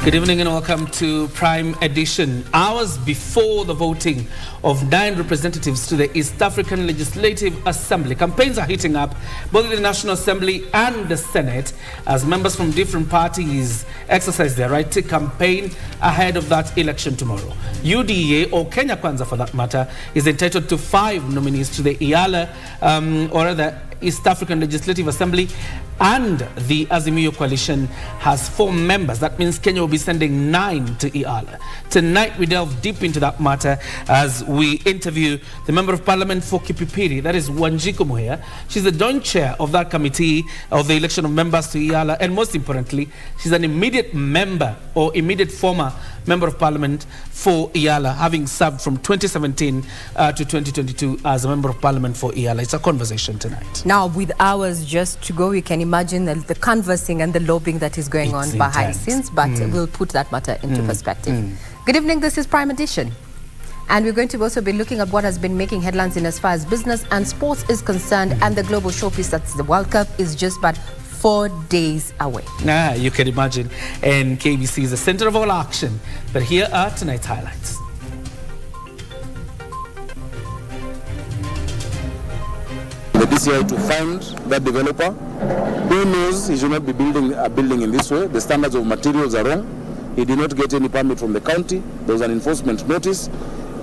Good evening and welcome to Prime Edition. Hours before the voting of 9 representatives to the East African Legislative Assembly, campaigns are heating up both in the National Assembly and the Senate as members from different parties exercise their right to campaign ahead of that election tomorrow. UDA, or Kenya Kwanza for that matter, is entitled to 5 nominees to the or rather East African Legislative Assembly, and the Azimio coalition has 4 members. That means Kenya will be sending 9 to Iala. Tonight we delve deep into that matter as we interview the Member of Parliament for Kipipiri, that is Wanjiku Muhea. She's the joint chair of that committee of the election of members to Iala, and most importantly, she's an immediate member or immediate former Member of Parliament for Iala, having served from 2017 to 2022 as a Member of Parliament for Iala. It's a conversation tonight. Now, with hours just to go, you can imagine the canvassing and the lobbying that is going on behind the scenes, but we'll put that matter into perspective. Good evening, this is Prime Edition. And we're going to also be looking at what has been making headlines in as far as business and sports is concerned, and the global showpiece that's the World Cup is just but 4 days away. You can imagine. And KBC is the center of all action. But here are tonight's highlights. The DCI to find that developer who knows he should not be building a building in this way. The standards of materials are wrong. He did not get any permit from the county. There was an enforcement notice,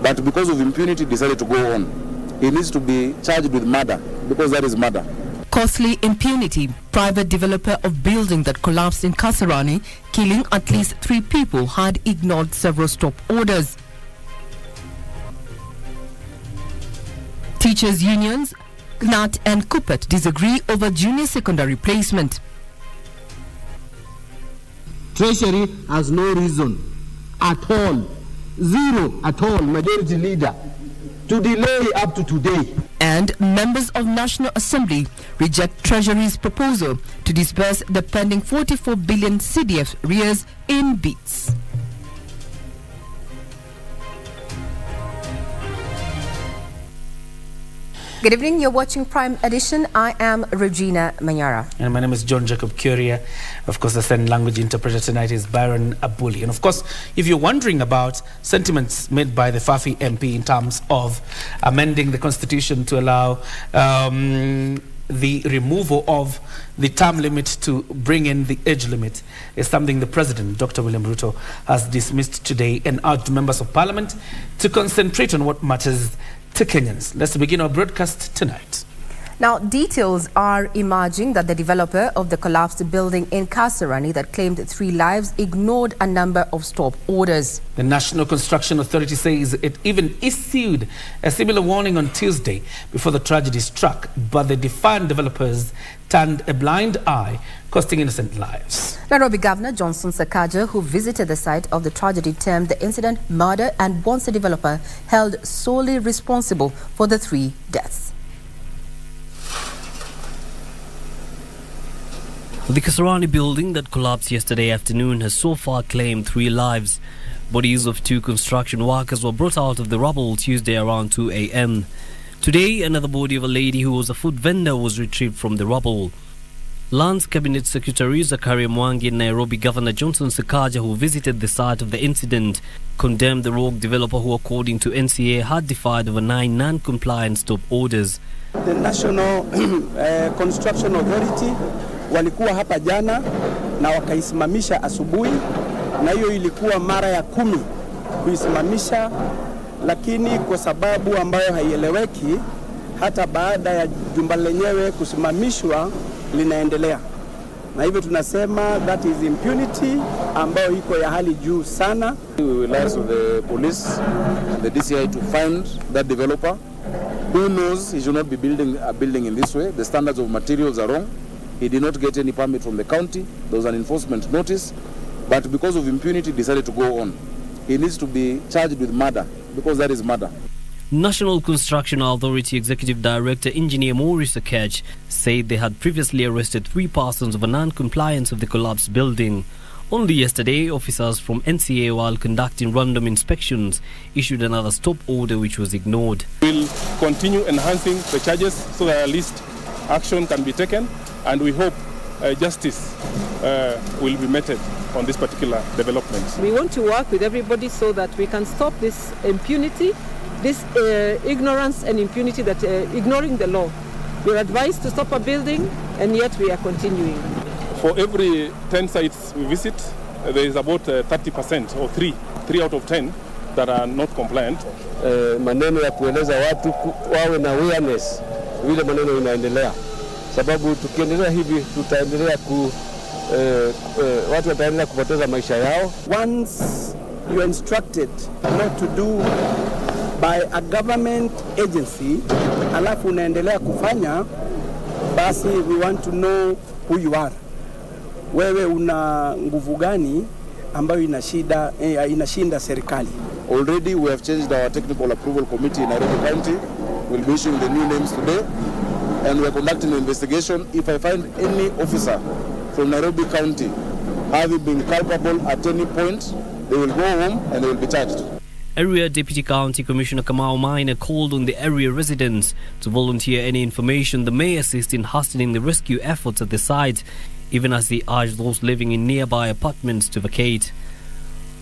but because of impunity decided to go on. He needs to be charged with murder, because that is murder. Costly impunity. Private developer of building that collapsed in Kasarani, killing at least 3 people, had ignored several stop orders. Teachers' unions, KNAT and KUPET disagree over junior secondary placement. Treasury has no reason at all, zero at all, majority leader, to delay up to today. And members of National Assembly reject Treasury's proposal to disburse the pending 44 billion CDF arrears in bits. Good evening, you're watching Prime Edition. I am Regina Manyara. And my name is John Jacob Kioria. Of course, the sign language interpreter tonight is Byron Abuli. And of course, if you're wondering about sentiments made by the Fafi MP in terms of amending the constitution to allow the removal of the term limit to bring in the age limit, is something the President, Dr. William Ruto, has dismissed today and urged members of Parliament to concentrate on what matters to Kenyans. Let's begin our broadcast tonight. Now, details are emerging that the developer of the collapsed building in Kasarani that claimed 3 lives ignored a number of stop orders. The National Construction Authority says it even issued a similar warning on Tuesday before the tragedy struck, but the defiant developers turned a blind eye, costing innocent lives. Nairobi Governor Johnson Sakaja, who visited the site of the tragedy, termed the incident murder and wants the developer held solely responsible for the 3 deaths. The Kasarani building that collapsed yesterday afternoon has so far claimed 3 lives. Bodies of 2 construction workers were brought out of the rubble Tuesday around 2 a.m. Today, another body of a lady who was a food vendor was retrieved from the rubble. Lands Cabinet Secretary Zakaria Mwangi and Nairobi Governor Johnson Sakaja, who visited the site of the incident, condemned the rogue developer who, according to NCA, had defied over 9 non-compliant stop orders. The National Construction Authority walikuwa hapa jana na wakaisimamisha asubuhi, na hiyo ilikuwa mara ya 10 kuisimamisha, lakini kwa sababu ambayo haieleweki, hata baada ya jumba lenyewe kusimamishwa linaendelea. Na hivyo tunasema that is impunity ambayo iko ya hali juu sana. We will ask the police and the DCI to find that developer who knows he should not be building a building in this way. The standards of materials are wrong. He did not get any permit from the county. There was an enforcement notice, but because of impunity decided to go on. He needs to be charged with murder, because that is murder. National Construction Authority Executive Director Engineer Maurice Akech said they had previously arrested 3 persons over non-compliance of the collapsed building. Only yesterday, officers from NCA, while conducting random inspections, issued another stop order which was ignored. We'll continue enhancing the charges so that at least action can be taken, and we hope justice will be meted. on this particular development. We want to work with everybody so that we can stop this impunity, this ignorance and impunity that ignoring the law. We're advised to stop a building, and yet we are continuing. For every 10 sites we visit, there is about 30% or 3 out of 10 that are not compliant. Maneno ya kueleza watu wawe na awareness vile maneno inaendelea, sababu tukiendelea hivi tutaendelea watu wataendelea kupoteza maisha yao. Once you are instructed not to do by a government agency, alafu unaendelea kufanya, basi we want to know who you are. Wewe una nguvu gani ambayo inashinda serikali? Already we have changed our technical approval committee in Nairobi County. We'll be issuing the new names today, and we are conducting an investigation. If I find any officer from Nairobi County having been culpable at any point, they will go home and they will be charged. Area Deputy County Commissioner Kamau Maina called on the area residents to volunteer any information that may assist in hastening the rescue efforts at the site, even as he urged those living in nearby apartments to vacate.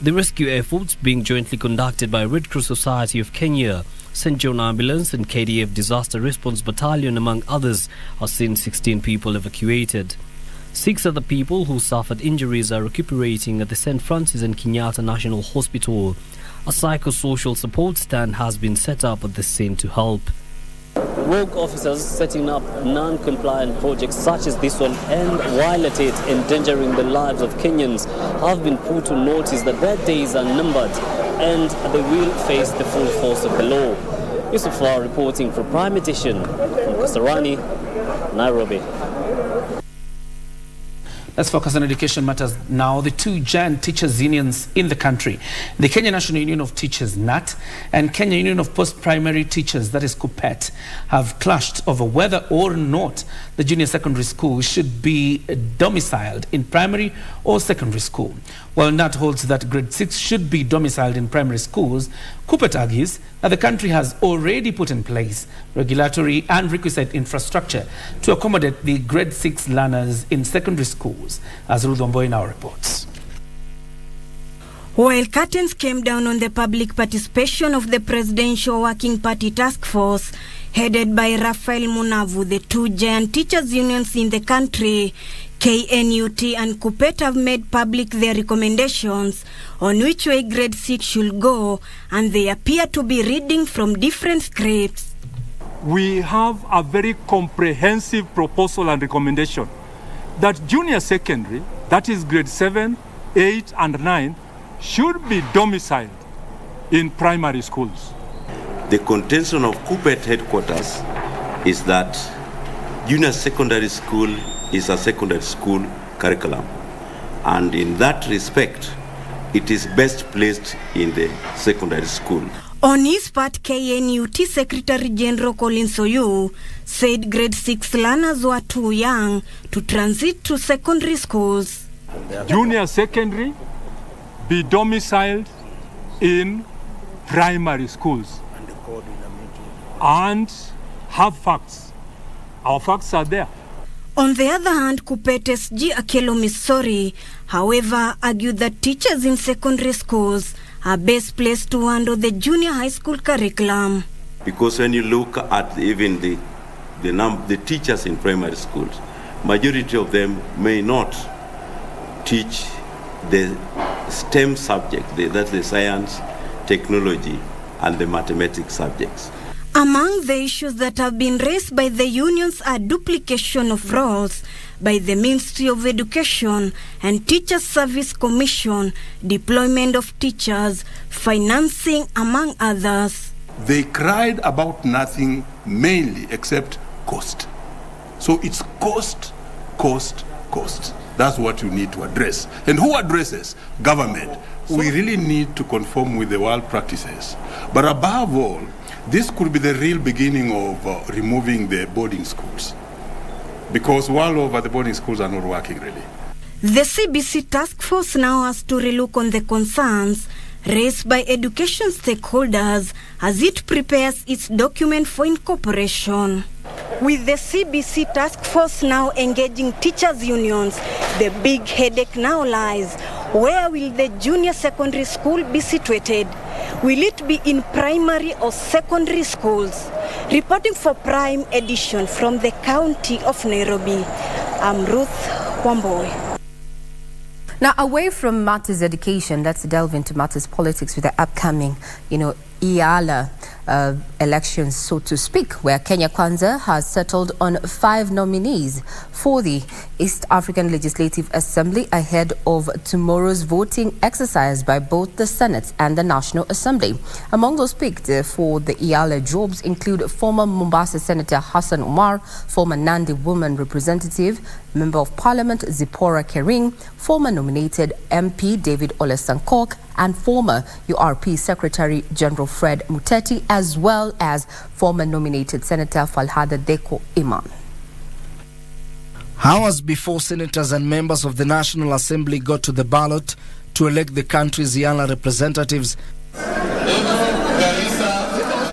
The rescue efforts being jointly conducted by Red Cross Society of Kenya, St. John Ambulance and KDF Disaster Response Battalion, among others, have seen 16 people evacuated. 6 other people who suffered injuries are recuperating at the St. Francis and Kenyatta National Hospital. A psychosocial support stand has been set up at the scene to help. Rogue officers setting up non-compliant projects such as this one, and while at it endangering the lives of Kenyans, have been put to notice that their days are numbered and they will face the full force of the law. Yusuf Law reporting for Prime Edition from Kasarani, Nairobi. Let's focus on education matters now. The 2 giant teachers' unions in the country, the Kenya National Union of Teachers, NAT, and Kenya Union of Post-Primary Teachers, that is KUPPET, have clashed over whether or not the junior secondary school should be domiciled in primary or secondary school. While NAT holds that grade 6 should be domiciled in primary schools, KUPPET argues that the country has already put in place regulatory and requisite infrastructure to accommodate the grade 6 learners in secondary schools, as Ruth Wamboi now reports. While curtains came down on the public participation of the Presidential Working Party Task Force, headed by Raphael Munavu, the 2 giant teachers' unions in the country, KNUT and KUPPET, have made public their recommendations on which way grade 6 should go, and they appear to be reading from different scripts. We have a very comprehensive proposal and recommendation that junior secondary, that is grade 7, 8 and 9, should be domiciled in primary schools. The contention of KUPPET headquarters is that junior secondary school is a secondary school curriculum, and in that respect it is best placed in the secondary school. On his part, KNUT Secretary General Collins Oyu said grade 6 learners were too young to transit to secondary schools. Junior secondary be domiciled in primary schools and have facts. Our facts are there. On the other hand, KUPPET SG Akelo Misori, however, argued that teachers in secondary schools are best placed to handle the junior high school curriculum. Because when you look at even the teachers in primary schools, majority of them may not teach the STEM subject, that's the science, technology, and the mathematics subjects. Among the issues that have been raised by the unions are duplication of roles by the Ministry of Education and Teachers Service Commission, deployment of teachers, financing, among others. They cried about nothing mainly except cost. So it's cost, cost, cost. That's what you need to address. And who addresses? Government. We really need to conform with the world practices. But above all, this could be the real beginning of removing the boarding schools, because world over the boarding schools are not working really. The CBC task force now has to relook on the concerns raised by education stakeholders as it prepares its document for incorporation. With the CBC task force now engaging teachers' unions, the big headache now lies Where will the junior secondary school be situated? Will it be in primary or secondary schools? Reporting for Prime Edition from the county of Nairobi, I'm Ruth Wamboi. Now, away from matters education, let's delve into matters politics with the upcoming, IALA elections, so to speak, where Kenya Kwanza has settled on 5 nominees for the East African Legislative Assembly ahead of tomorrow's voting exercise by both the Senate and the National Assembly. Among those picked for the IALA jobs include former Mombasa Senator Hassan Omar, former Nandi Woman Representative, Member of Parliament Zipporah Kering, former nominated MP David Ole Sankok, and former URP Secretary General Fred Muteti, as well as former nominated Senator Falhada Deko Iman. Hours before senators and members of the National Assembly got to the ballot to elect the country's IALA representatives,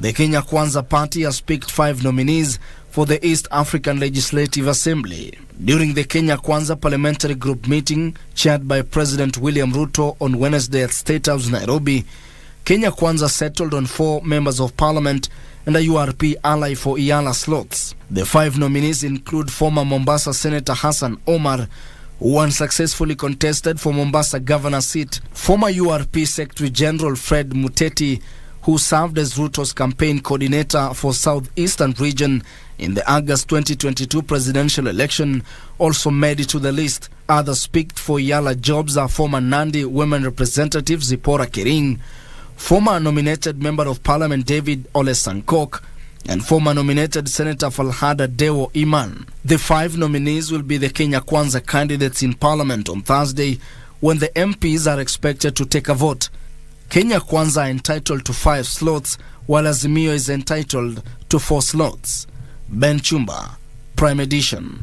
the Kenya Kwanza Party has picked 5 nominees for the East African Legislative Assembly. During the Kenya Kwanza Parliamentary Group meeting chaired by President William Ruto on Wednesday at State House, Nairobi, Kenya Kwanza settled on 4 members of parliament and a URP ally for IALA slots. The 5 nominees include former Mombasa Senator Hassan Omar, who unsuccessfully contested for Mombasa governor seat, former URP Secretary General Fred Muteti, who served as Ruto's campaign coordinator for Southeastern region in the August 2022 presidential election, also made it to the list. Others picked for IALA jobs are former Nandi Women Representative Zipporah Kering, former nominated Member of Parliament David Ole Sankok, and former nominated Senator Falhada Deko Iman. The 5 nominees will be the Kenya Kwanza candidates in Parliament on Thursday, when the MPs are expected to take a vote. Kenya Kwanza are entitled to 5 slots, while Azimio is entitled to 4 slots. Ben Chumba, Prime Edition.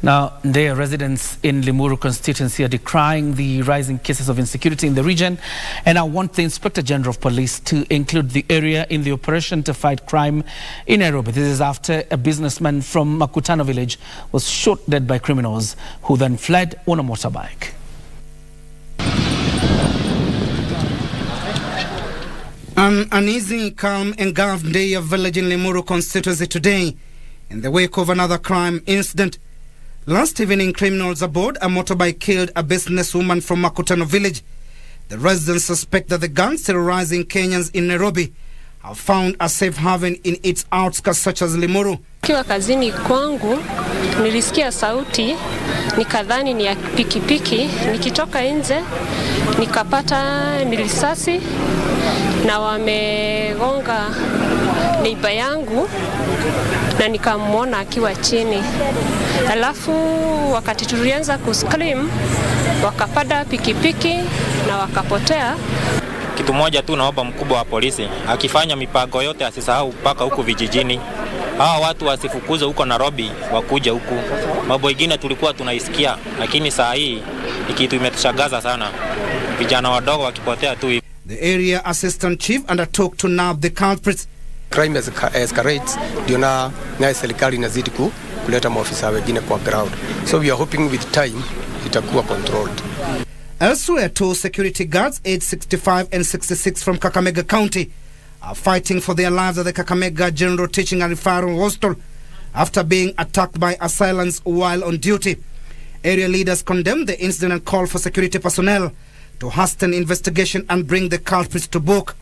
Now, their residents in Limuru constituency are decrying the rising cases of insecurity in the region, and I want the Inspector General of Police to include the area in the operation to fight crime in Nairobi. This is after a businessman from Makutano village was shot dead by criminals who then fled on a motorbike. An uneasy, calm, engulfed day of village in Limuru constituency today in the wake of another crime incident. Last evening, criminals aboard a motorbike killed a businesswoman from Makutano village. The residents suspect that the gangs terrorizing Kenyans in Nairobi have found a safe haven in its outskirts such as Limuru. Kiwa kazini kwangu, nilisikia sauti, nikadhani ni ya pikipiki, nikitoka nje, nikapata ni risasi na wamegonga neighbor yangu na nikamwona akiwa chini. Alafu wakati tulianza kuscream, wakapada pikipiki na wakapotea. Kitu moja tu naomba mkubwa wa polisi, akifanya mipango yote asisahau mpaka huku vijijini. Hawa watu wasifukuze huko Nairobi, wakuja huku. Mambo mengine tulikuwa tunaisikia, lakini saa hii kitu imetushangaza sana. Vijana wadogo wakipotea tu hivi. The area assistant chief undertook to nab the culprits. Crime escalates, ndio na serikali inazidi kuleta maofisa wengine kwa ground. So we are hoping with time itakuwa controlled. Elsewhere, 2 security guards, aged 65 and 66 from Kakamega County, are fighting for their lives at the Kakamega General Teaching and Referral Hostel after being attacked by assailants while on duty. Area leaders condemned the incident and called for security personnel to hasten investigation and bring the culprits to book.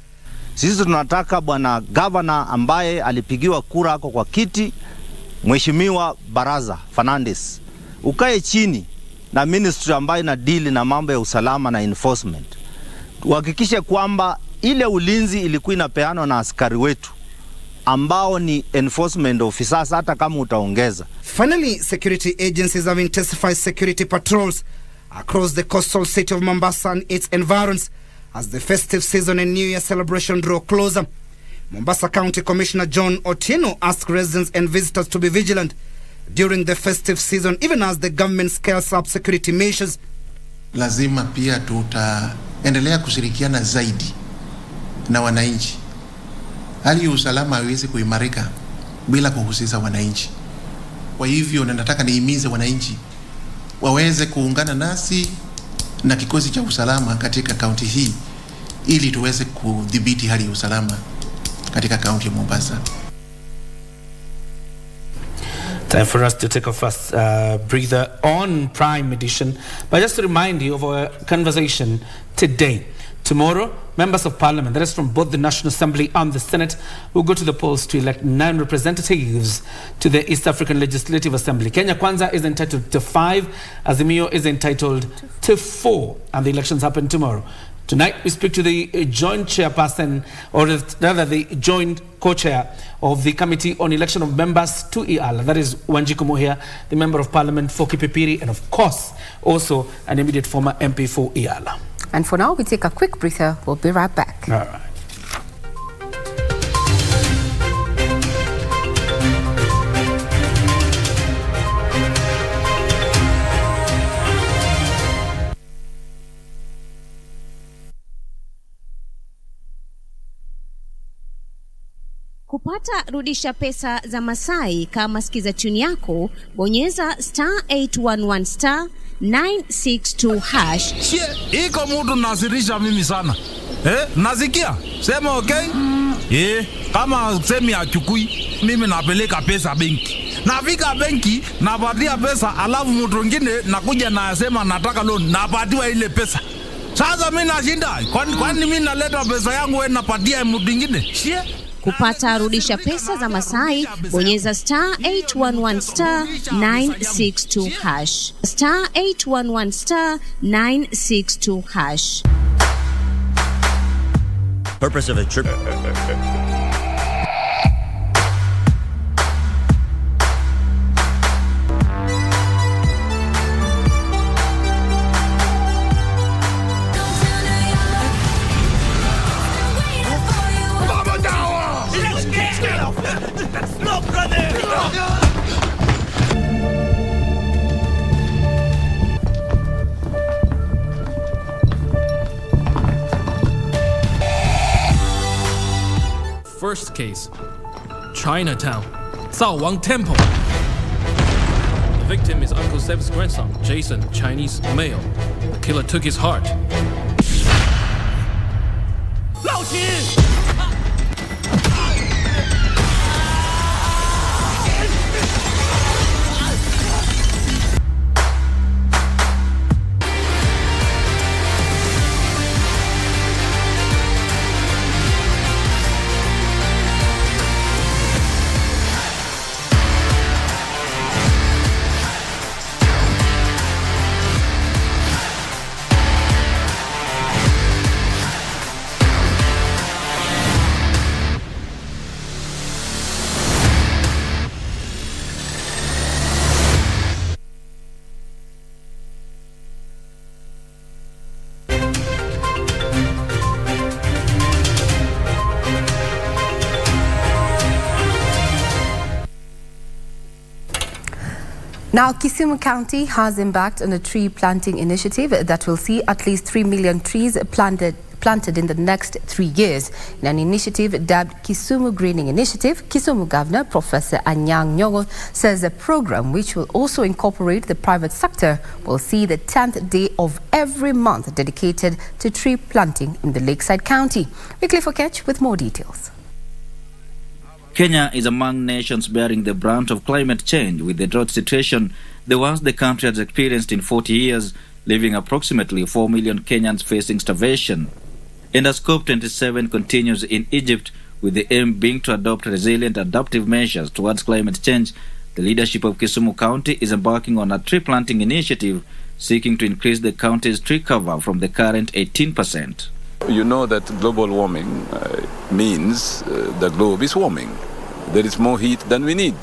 Sisi tunataka bwana governor ambaye alipigiwa kura ako kwa kiti, Mheshimiwa Baraza Fernandes, ukae chini na ministry ambayo ina deal na mambo ya usalama na enforcement. Tuhakikishe kwamba ile ulinzi ilikuwa inapeanwa na askari wetu ambao ni enforcement officers hata kama utaongeza. Finally, security agencies have intensified security patrols across the coastal city of Mombasa and its environs as the festive season and New Year celebration draw closer. Mombasa County Commissioner John Otieno asked residents and visitors to be vigilant during the festive season, even as the government scales up security measures. Lazima pia tutaendelea kushirikiana zaidi na wananchi. Hali ya usalama haiwezi kuimarika bila kuhusisha wananchi. Kwa hivyo nataka nihimize wananchi waweze kuungana nasi na kikosi cha usalama katika kaunti hii ili tuweze kudhibiti hali ya usalama katika kaunti ya Mombasa. Time for us to take a first breather on Prime Edition. But just to remind you of our conversation today. Tomorrow, members of parliament, that is from both the National Assembly and the Senate, will go to the polls to elect 9 representatives to the East African Legislative Assembly. Kenya Kwanza is entitled to 5, Azimio is entitled to 4, and the elections happen tomorrow. Tonight, we speak to the joint chairperson, or rather the joint co-chair of the Committee on Election of Members to EAL. That is Wanjiku Muhia, the Member of Parliament for Kipipiri, and of course, also an immediate former MP for EAL. And for now, we take a quick breather. We'll be right back. All right. Kupata rudisha pesa za Masai kama sikiza tune yako, bonyeza *811 962 hash. Iko mtu nasirisha mimi sana. Nasikia? Sema okay? Kama semi achukui, mimi napeleka pesa benki. Nafika benki, napatia pesa, alafu mtu mwingine nakuja na sema nataka loan, napatiwa ile pesa. Sasa mimi nashinda. Kwani mimi naleta pesa yangu wewe napatia mtu mwingine? Kupata rudisha pesa za Masai, bonyeza *811 962 hash. *811 962 hash. Purpose of a trip. First case, Chinatown, Cao Wang Temple. The victim is Uncle Seb's grandson, Jason, Chinese male. The killer took his heart. Lao Qin! Now, Kisumu County has embarked on a tree planting initiative that will see at least 3 million trees planted in the next 3 years. In an initiative dubbed Kisumu Greening Initiative, Kisumu Governor Professor Anyang' Nyong'o says the program, which will also incorporate the private sector, will see the 10th day of every month dedicated to tree planting in the Lakeside County. Weekly Fokech with more details. Kenya is among nations bearing the brunt of climate change, with the drought situation the worst the country has experienced in 40 years, leaving approximately 4 million Kenyans facing starvation. And as COP27 continues in Egypt, with the aim being to adopt resilient adaptive measures towards climate change, the leadership of Kisumu County is embarking on a tree planting initiative seeking to increase the county's tree cover from the current 18%. You know that global warming means the globe is warming. There is more heat than we need.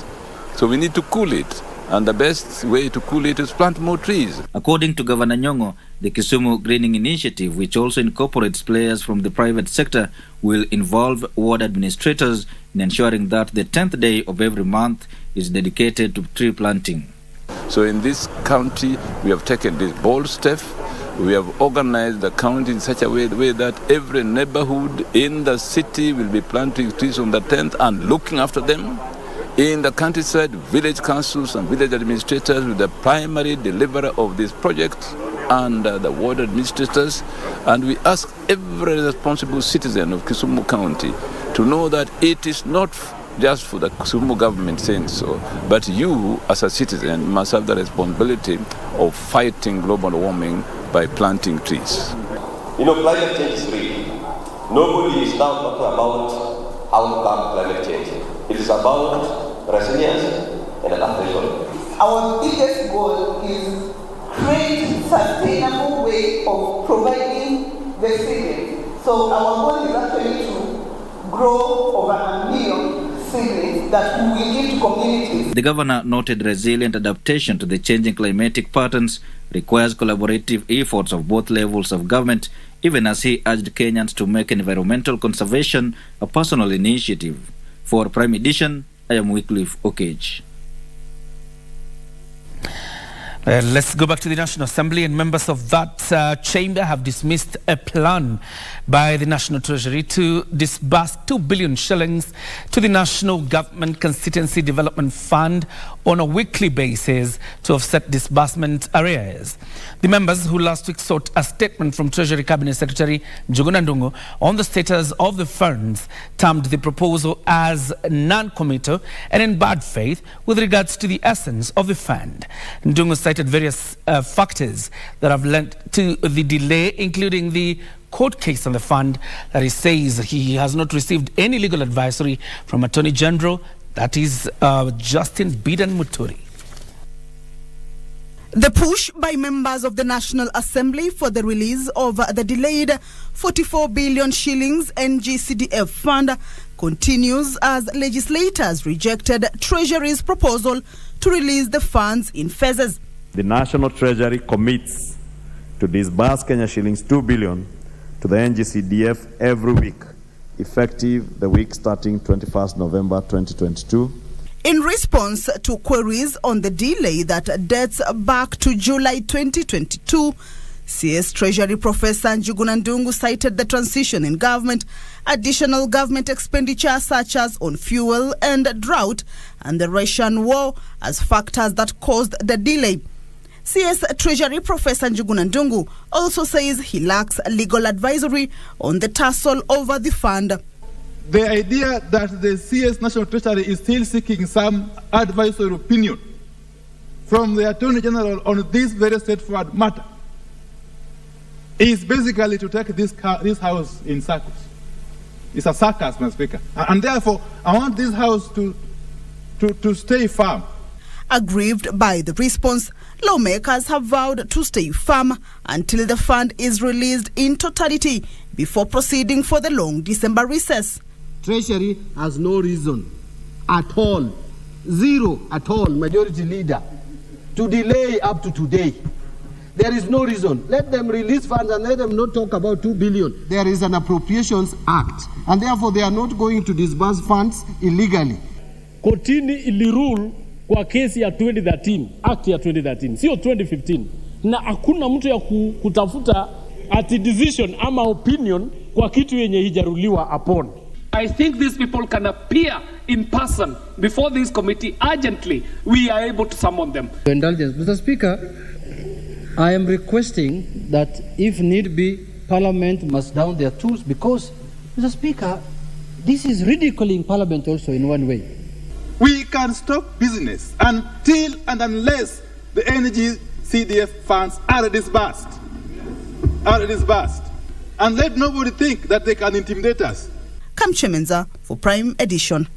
So we need to cool it. And the best way to cool it is plant more trees. According to Governor Nyong'o, the Kisumu Greening Initiative, which also incorporates players from the private sector, will involve ward administrators in ensuring that the 10th day of every month is dedicated to tree planting. So in this county, we have taken this bold step. We have organized the county in such a way that every neighborhood in the city will be planting trees on the 10th and looking after them. in the countryside, village councils and village administrators with the primary deliverer of this project and the ward administrators. And we ask every responsible citizen of Kisumu County to know that it is not just for the Kisumu government saying so, but you as a citizen must have the responsibility of fighting global warming by planting trees. You know, climate change is real. Nobody is now talking about how to combat climate change. It is about resilience and adaptation. Our biggest goal is create sustainable way of providing the seedlings. So our goal is actually to grow over 1 million seedlings that we will give to communities. The governor noted resilient adaptation to the changing climatic patterns requires collaborative efforts of both levels of government, even as he urged Kenyans to make environmental conservation a personal initiative. For Prime Edition, I am Wycliffe Okage. Let's go back to the National Assembly, and members of that chamber have dismissed a plan by the National Treasury to disburse 2 billion shillings to the National Government Constituency Development Fund on a weekly basis to offset disbursement arrears. The members, who last week sought a statement from Treasury Cabinet Secretary Njuguna Ndung'u on the status of the funds, termed the proposal as non-committal and in bad faith with regards to the essence of the fund. Ndung'u cited various factors that have led to the delay, including the court case on the fund that he says he has not received any legal advisory from Attorney General, that is Justin Bidan Muturi. The push by members of the National Assembly for the release of the delayed 44 billion shillings NGCDF fund continues as legislators rejected Treasury's proposal to release the funds in phases. The National Treasury commits to disburse Kenya shillings 2 billion to the NGCDF every week, effective the week starting 21st November 2022. In response to queries on the delay that dates back to July 2022, CS Treasury Professor Njuguna Ndung'u cited the transition in government, additional government expenditure such as on fuel and drought, and the Russian war as factors that caused the delay. CS Treasury Professor Njuguna Ndung'u also says he lacks legal advisory on the tussle over the fund. The idea that the CS National Treasury is still seeking some advisory opinion from the Attorney General on this very straightforward matter is basically to take this house in circles. It's a circus, Mr. Speaker. And therefore, I want this house to stay firm. Aggrieved by the response, lawmakers have vowed to stay firm until the fund is released in totality before proceeding for the long December recess. Treasury has no reason at all, zero at all, Majority Leader, to delay up to today. There is no reason. Let them release funds and let them not talk about 2 billion. There is an Appropriations Act, and therefore they are not going to disburse funds illegally. Kotini ilirule kwa kesi ya 2013, act ya 2013, sio 2015. Na hakuna mtu ya kutafuta ati decision ama opinion kwa kitu yenye hijaruliwa upon. I think these people can appear in person before this committee urgently. We are able to summon them. Indulgence, Mr. Speaker, I am requesting that if need be, Parliament must down their tools because, Mr. Speaker, this is ridiculing Parliament also in one way. We can stop business until and unless the NGCDF funds are disbursed. And let nobody think that they can intimidate us. Kamche Menza for Prime Edition.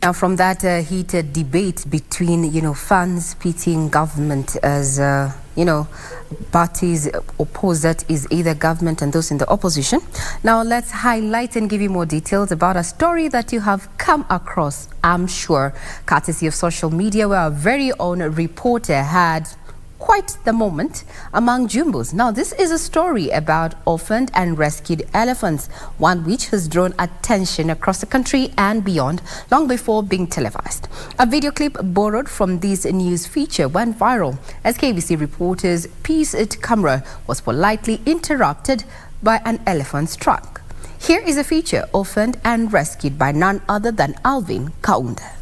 Now, from that heated debate between, funds pitting government as, parties opposed, that is either government and those in the opposition. Now, let's highlight and give you more details about a story that you have come across, I'm sure, courtesy of social media, where our very own reporter had quite the moment among jumbos. Now, this is a story about orphaned and rescued elephants, one which has drawn attention across the country and beyond long before being televised. A video clip borrowed from this news feature went viral as KBC reporters' piece at camera was politely interrupted by an elephant's truck. Here is a feature orphaned and rescued by none other than Alvin Kaunda.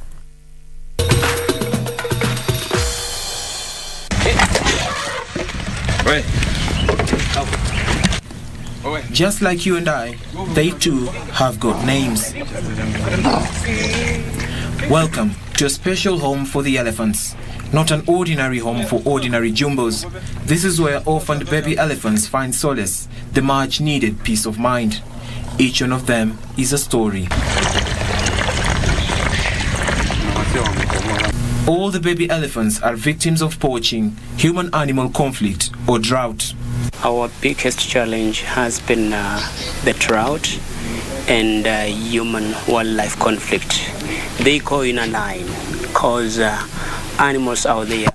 Just like you and I, they too have got names. Welcome to a special home for the elephants. Not an ordinary home for ordinary jumbos. This is where orphaned baby elephants find solace, the much needed peace of mind. Each one of them is a story. All the baby elephants are victims of poaching, human-animal conflict, or drought. Our biggest challenge has been the drought and human-wildlife conflict. They go in a line because animals out there,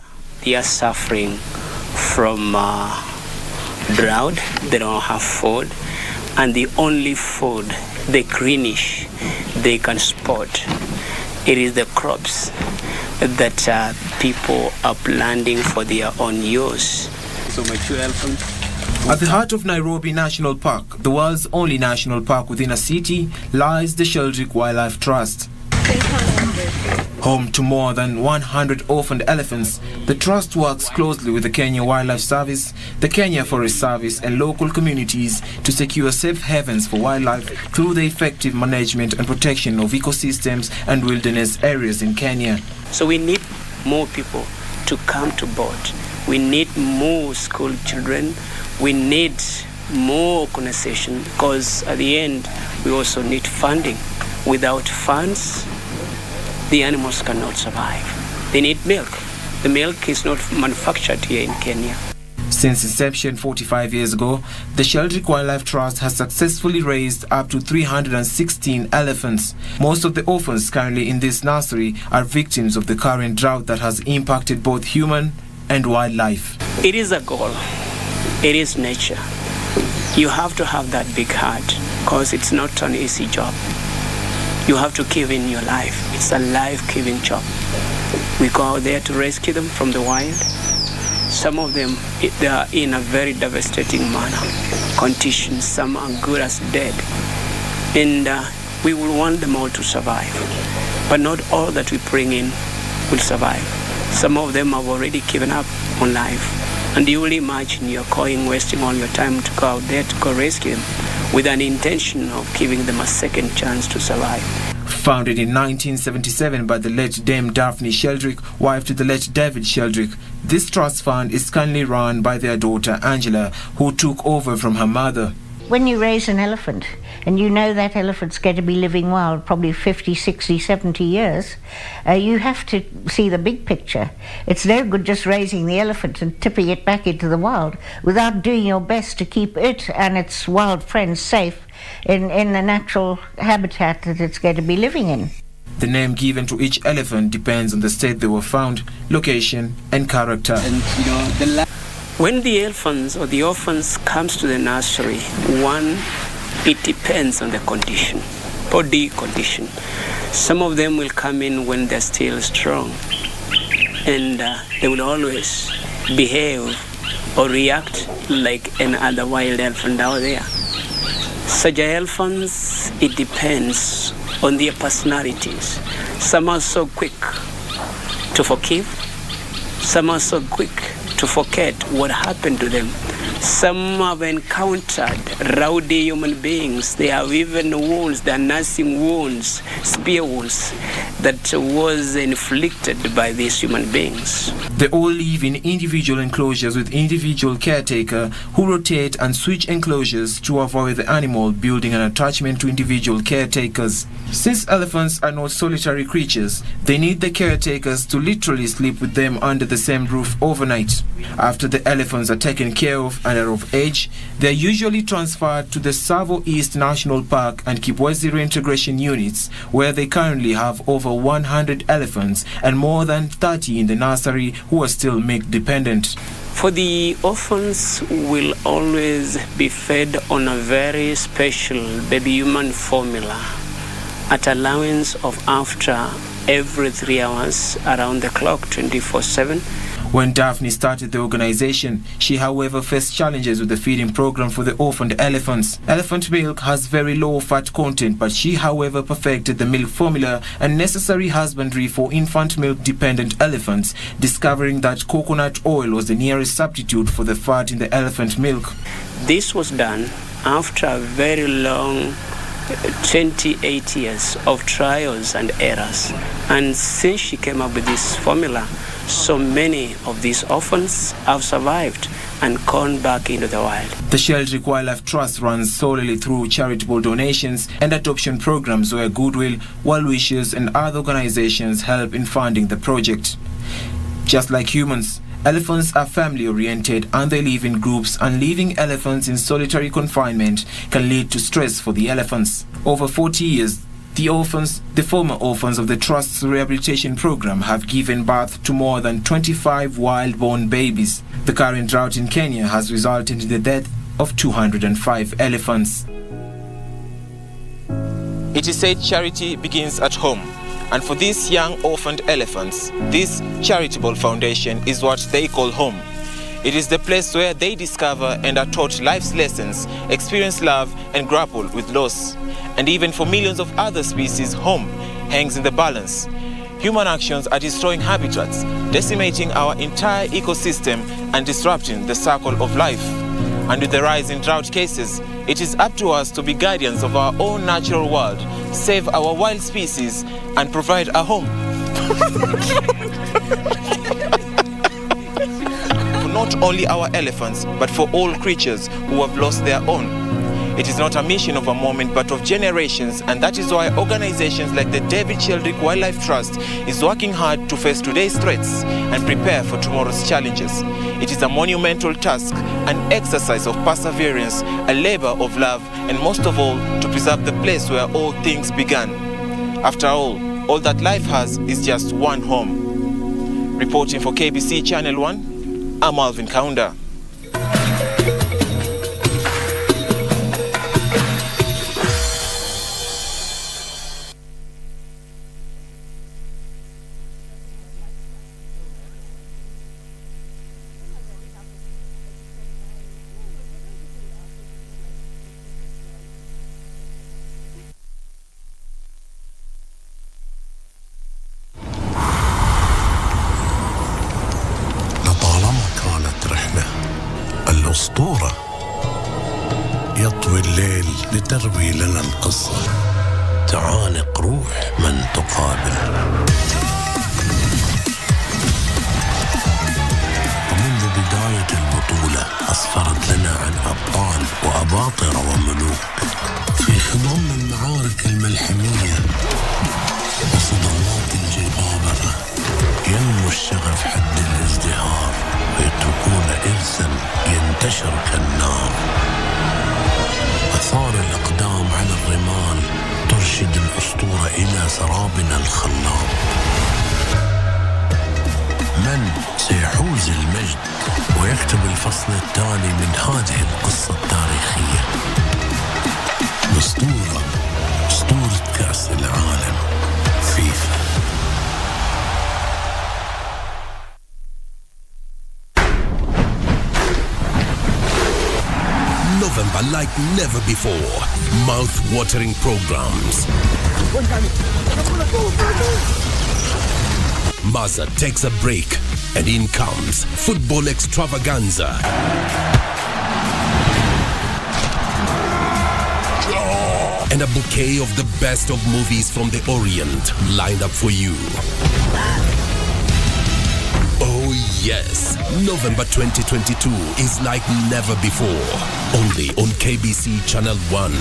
they are suffering from drought. They don't have food, and the only food, the greenish, they can spot, it is the crops that people are planting for their own use. So my two elephants. At the heart of Nairobi National Park, the world's only national park within a city, lies the Sheldrick Wildlife Trust. Home to more than 100 orphaned elephants, the trust works closely with the Kenya Wildlife Service, the Kenya Forest Service and local communities to secure safe havens for wildlife through the effective management and protection of ecosystems and wilderness areas in Kenya. So we need more people to come to board. We need more school children. We need more conversation because at the end we also need funding. Without funds, the animals cannot survive. They need milk. The milk is not manufactured here in Kenya. Since inception 45 years ago, the Sheldrick Wildlife Trust has successfully raised up to 316 elephants. Most of the orphans currently in this nursery are victims of the current drought that has impacted both human and wildlife. It is a goal. It is nature. You have to have that big heart because it's not an easy job. You have to give in your life. It's a life-giving job. We go out there to rescue them from the wild. Some of them, they are in a very devastating manner. Conditions, some are good as dead. And we will want them all to survive. But not all that we bring in will survive. Some of them have already given up on life. And you will imagine you're going, wasting all your time to go out there to go rescue them with an intention of giving them a second chance to survive. Founded in 1977 by the late Dame Daphne Sheldrick, wife to the late David Sheldrick, this trust fund is currently run by their daughter Angela, who took over from her mother. When you raise an elephant and you know that elephant's going to be living wild probably 50, 60, 70 years, you have to see the big picture. It's no good just raising the elephant and tipping it back into the wild without doing your best to keep it and its wild friends safe in the natural habitat that it's going to be living in. The name given to each elephant depends on the state they were found, location and character. When the elephants or the orphans comes to the nursery, one, it depends on the condition, body condition. Some of them will come in when they're still strong, and they will always behave or react like an other wild elephant out there. Such elephants, it depends on their personalities. Some are so quick to forgive, some are so quick to forget what happened to them. Some have encountered rowdy human beings. They have even wounds, they are nursing wounds, spear wounds that was inflicted by these human beings. They all live in individual enclosures with individual caretaker who rotate and switch enclosures to avoid the animal building an attachment to individual caretakers. Since elephants are not solitary creatures, they need the caretakers to literally sleep with them under the same roof overnight. After the elephants are taken care of and are of age, they are usually transferred to the Savo East National Park and Kibwezi Reintegration Units, where they currently have over 100 elephants and more than 30 in the nursery who are still milk dependent. For the orphans will always be fed on a very special baby human formula at allowance of after every 3 hours around the clock 24/7. When Daphne started the organization, she however faced challenges with the feeding program for the orphaned elephants. Elephant milk has very low fat content, but she however perfected the milk formula and necessary husbandry for infant milk dependent elephants, discovering that coconut oil was the nearest substitute for the fat in the elephant milk. This was done after a very long 28 years of trials and errors. And since she came up with this formula, so many of these orphans have survived and gone back into the wild. The Sheldrick Wildlife Trust runs solely through charitable donations and adoption programs where Goodwill, Well Wishers and other organizations help in funding the project. Just like humans, elephants are family-oriented and they live in groups, and leaving elephants in solitary confinement can lead to stress for the elephants. Over 40 years, the former orphans of the Trust's rehabilitation program have given birth to more than 25 wild-born babies. The current drought in Kenya has resulted in the death of 205 elephants. It is said charity begins at home. And for these young orphaned elephants, this charitable foundation is what they call home. It is the place where they discover and are taught life's lessons, experience love and grapple with loss. And even for millions of other species, home hangs in the balance. Human actions are destroying habitats, decimating our entire ecosystem and disrupting the circle of life. And with the rise in drought cases, it is up to us to be guardians of our own natural world, save our wild species, and provide a home. For not only our elephants, but for all creatures who have lost their own. It is not a mission of a moment, but of generations, and that is why organizations like the David Sheldrick Wildlife Trust is working hard to face today's threats and prepare for tomorrow's challenges. It is a monumental task, an exercise of perseverance, a labor of love, and most of all, to preserve the place where all things began. After all that life has is just one home. Reporting for KBC Channel 1, I'm Alvin Kaunda. الأسطورة يطوي الليل لتروي لنا القصة تعانق روح من تقابل ومنذ بداية البطولة أسفرت لنا عن أبطال وأباطرة وملوك في خضم المعارك الملحمية وصدمات الجبابرة ينمو الشغف حد الازدهار ويتركون إرثا ينتشر كالنار أثار الأقدام على الرمال ترشد الأسطورة إلى سرابنا الخلاب من سيحوز المجد ويكتب الفصل التالي من هذه القصة التاريخية أسطورة كأس العالم فيفا. November like never before. Mouth-watering programs. Maza takes a break and in comes football extravaganza. And a bouquet of the best of movies from the Orient lined up for you. Oh yes, November 2022 is like never before. Only on KBC Channel 1.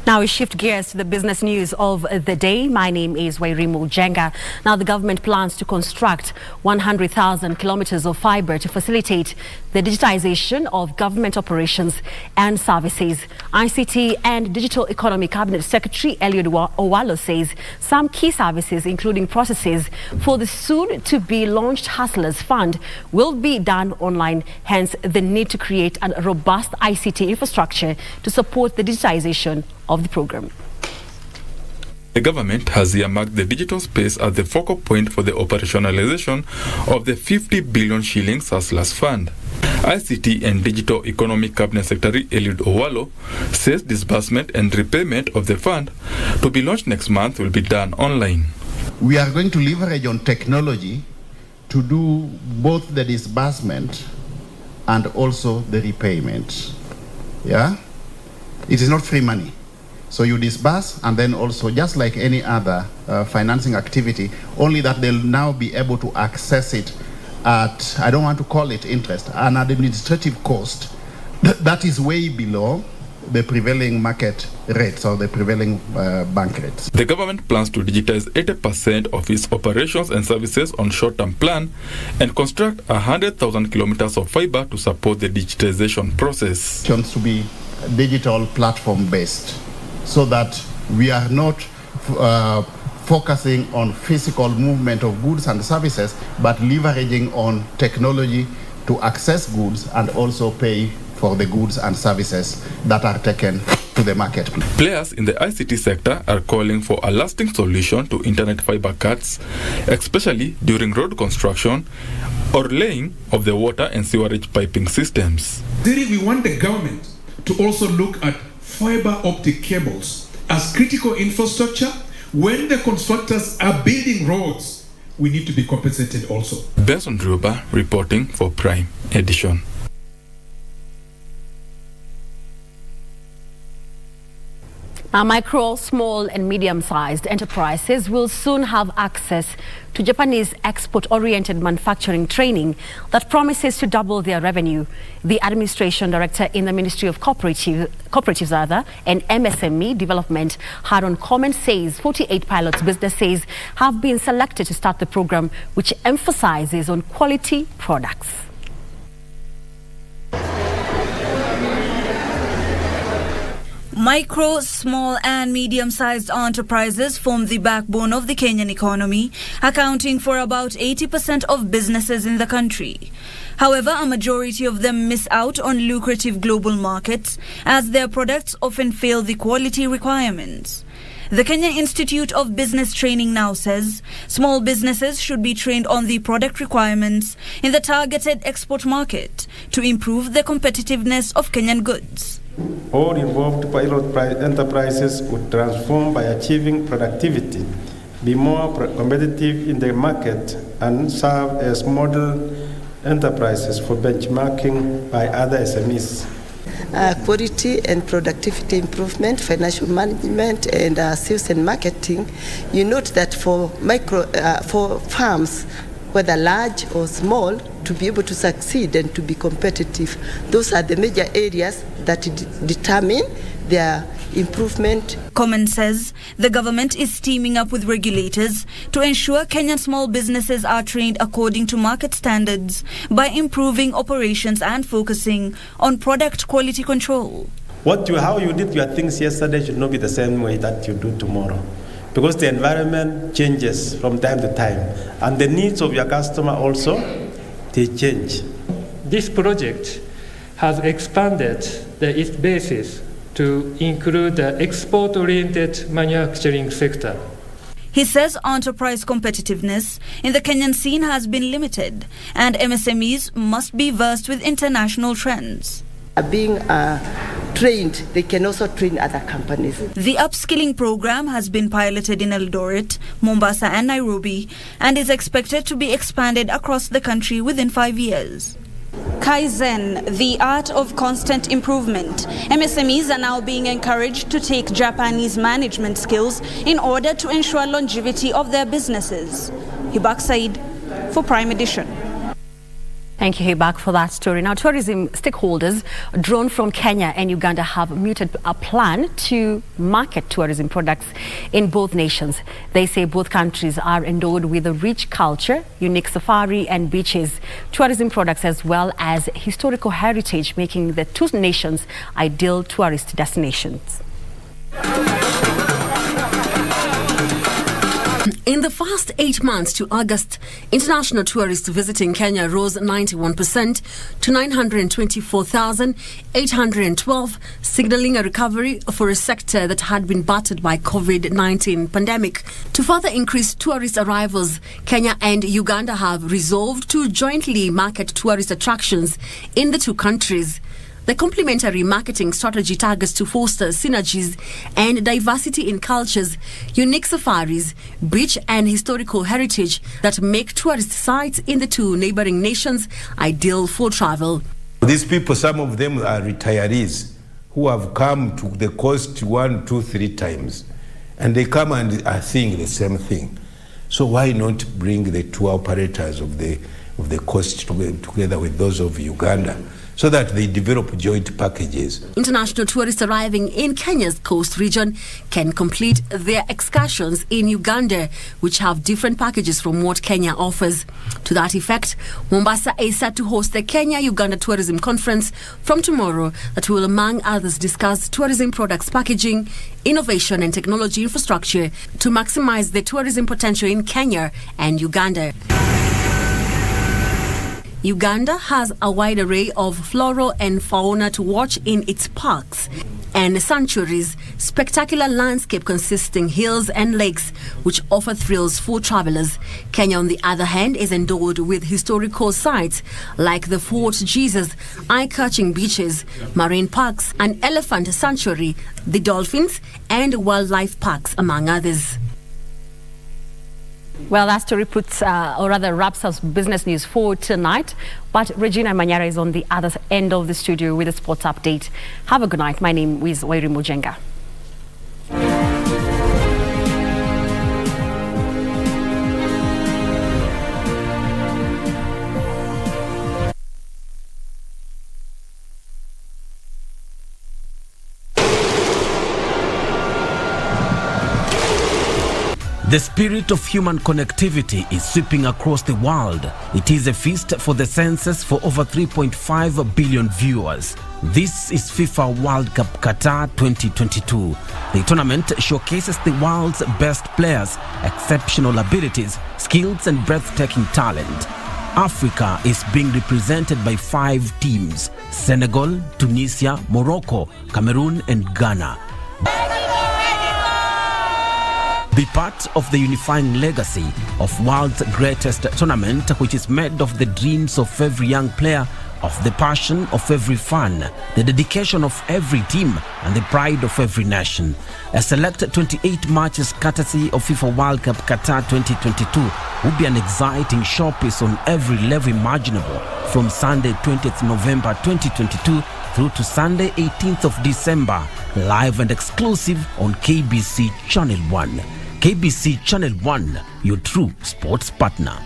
Now we shift gears to the business news of the day. My name is Wairimu Jenga. Now the government plans to construct 100,000 kilometers of fiber to facilitate the digitization of government operations and services. ICT and Digital Economy Cabinet Secretary Eliud Owalo says some key services, including processes for the soon-to-be launched Hustlers Fund, will be done online. Hence, the need to create a robust ICT infrastructure to support the digitization of the program. The government has earmarked the digital space as the focal point for the operationalization of the 50 billion shillings Hustlers Fund. ICT and Digital Economy Cabinet Secretary Eliud Owalo says disbursement and repayment of the fund to be launched next month will be done online. We are going to leverage on technology to do both the disbursement and also the repayment. Yeah? It is not free money. So you disburse and then also, just like any other financing activity, only that they'll now be able to access it at, I don't want to call it interest, an administrative cost that is way below the prevailing market rates or the prevailing bank rates. The government plans to digitize 80% of its operations and services on short-term plan and construct 100,000 kilometers of fiber to support the digitization process. To be digital platform based, so that we are not focusing on physical movement of goods and services, but leveraging on technology to access goods and also pay for the goods and services that are taken to the market. Players in the ICT sector are calling for a lasting solution to internet fiber cuts, especially during road construction or laying of the water and sewerage piping systems. We want the government to also look at fiber optic cables as critical infrastructure. When the constructors are building roads, we need to be compensated also. Benson Druba reporting for Prime Edition. Now, micro, small and medium-sized enterprises will soon have access to Japanese export-oriented manufacturing training that promises to double their revenue. The administration director in the Ministry of Cooperatives and MSME Development, Haron Komen, says 48 pilots businesses have been selected to start the program, which emphasizes on quality products. Micro, small and medium-sized enterprises form the backbone of the Kenyan economy, accounting for about 80% of businesses in the country. However, a majority of them miss out on lucrative global markets as their products often fail the quality requirements. The Kenya Institute of Business Training now says small businesses should be trained on the product requirements in the targeted export market to improve the competitiveness of Kenyan goods. All involved pilot enterprises would transform by achieving productivity, be more competitive in the market, and serve as model enterprises for benchmarking by other SMEs. Quality and productivity improvement, financial management, and sales and marketing. You note that for farms, whether large or small, to be able to succeed and to be competitive, those are the major areas that determine their improvement. Komen says the government is teaming up with regulators to ensure Kenyan small businesses are trained according to market standards by improving operations and focusing on product quality control. How you did your things yesterday should not be the same way that you do tomorrow, because the environment changes from time to time, and the needs of your customer also, they change. This project has expanded its basis to include the export-oriented manufacturing sector. He says enterprise competitiveness in the Kenyan scene has been limited, and MSMEs must be versed with international trends. Being trained, they can also train other companies. The upskilling program has been piloted in Eldoret, Mombasa and Nairobi, and is expected to be expanded across the country within 5 years. Kaizen, the art of constant improvement. MSMEs are now being encouraged to take Japanese management skills in order to ensure longevity of their businesses. Hibak Said for Prime Edition. Thank you, Hebak, for that story. Now, tourism stakeholders drawn from Kenya and Uganda have mooted a plan to market tourism products in both nations. They say both countries are endowed with a rich culture, unique safari and beaches, tourism products, as well as historical heritage, making the two nations ideal tourist destinations. In the first 8 months to August, international tourists visiting Kenya rose 91% to 924,812, signaling a recovery for a sector that had been battered by COVID-19 pandemic. To further increase tourist arrivals, Kenya and Uganda have resolved to jointly market tourist attractions in the two countries. The complementary marketing strategy targets to foster synergies and diversity in cultures, unique safaris, beach and historical heritage that make tourist sites in the two neighboring nations ideal for travel. These people, some of them are retirees who have come to the coast 1, 2, 3 times, and they come and are seeing the same thing. So why not bring the tour operators of the coast together with those of Uganda, so that they develop joint packages? International tourists arriving in Kenya's coast region can complete their excursions in Uganda, which have different packages from what Kenya offers. To that effect, Mombasa is set to host the Kenya-Uganda Tourism Conference from tomorrow that will, among others, discuss tourism products packaging, innovation and technology infrastructure to maximize the tourism potential in Kenya and Uganda. Uganda has a wide array of flora and fauna to watch in its parks and sanctuaries, spectacular landscape consisting hills and lakes which offer thrills for travelers. Kenya, on the other hand, is endowed with historical sites like the Fort Jesus, eye-catching beaches, marine parks, an elephant sanctuary, the dolphins and wildlife parks, among others. Well, that story puts, or rather wraps up business news for tonight. But Regina and Manyara is on the other end of the studio with a sports update. Have a good night. My name is Wairimu Jenga. The spirit of human connectivity is sweeping across the world. It is a feast for the senses for over 3.5 billion viewers. This is FIFA World Cup Qatar 2022. The tournament showcases the world's best players, exceptional abilities, skills and breathtaking talent. Africa is being represented by 5 teams: Senegal, Tunisia, Morocco, Cameroon and Ghana. Be part of the unifying legacy of world's greatest tournament, which is made of the dreams of every young player, of the passion of every fan, the dedication of every team, and the pride of every nation. A select 28 matches courtesy of FIFA World Cup Qatar 2022 will be an exciting showpiece on every level imaginable, from Sunday 20th November 2022 through to Sunday 18th of December, live and exclusive on KBC Channel 1. KBC Channel 1, your true sports partner.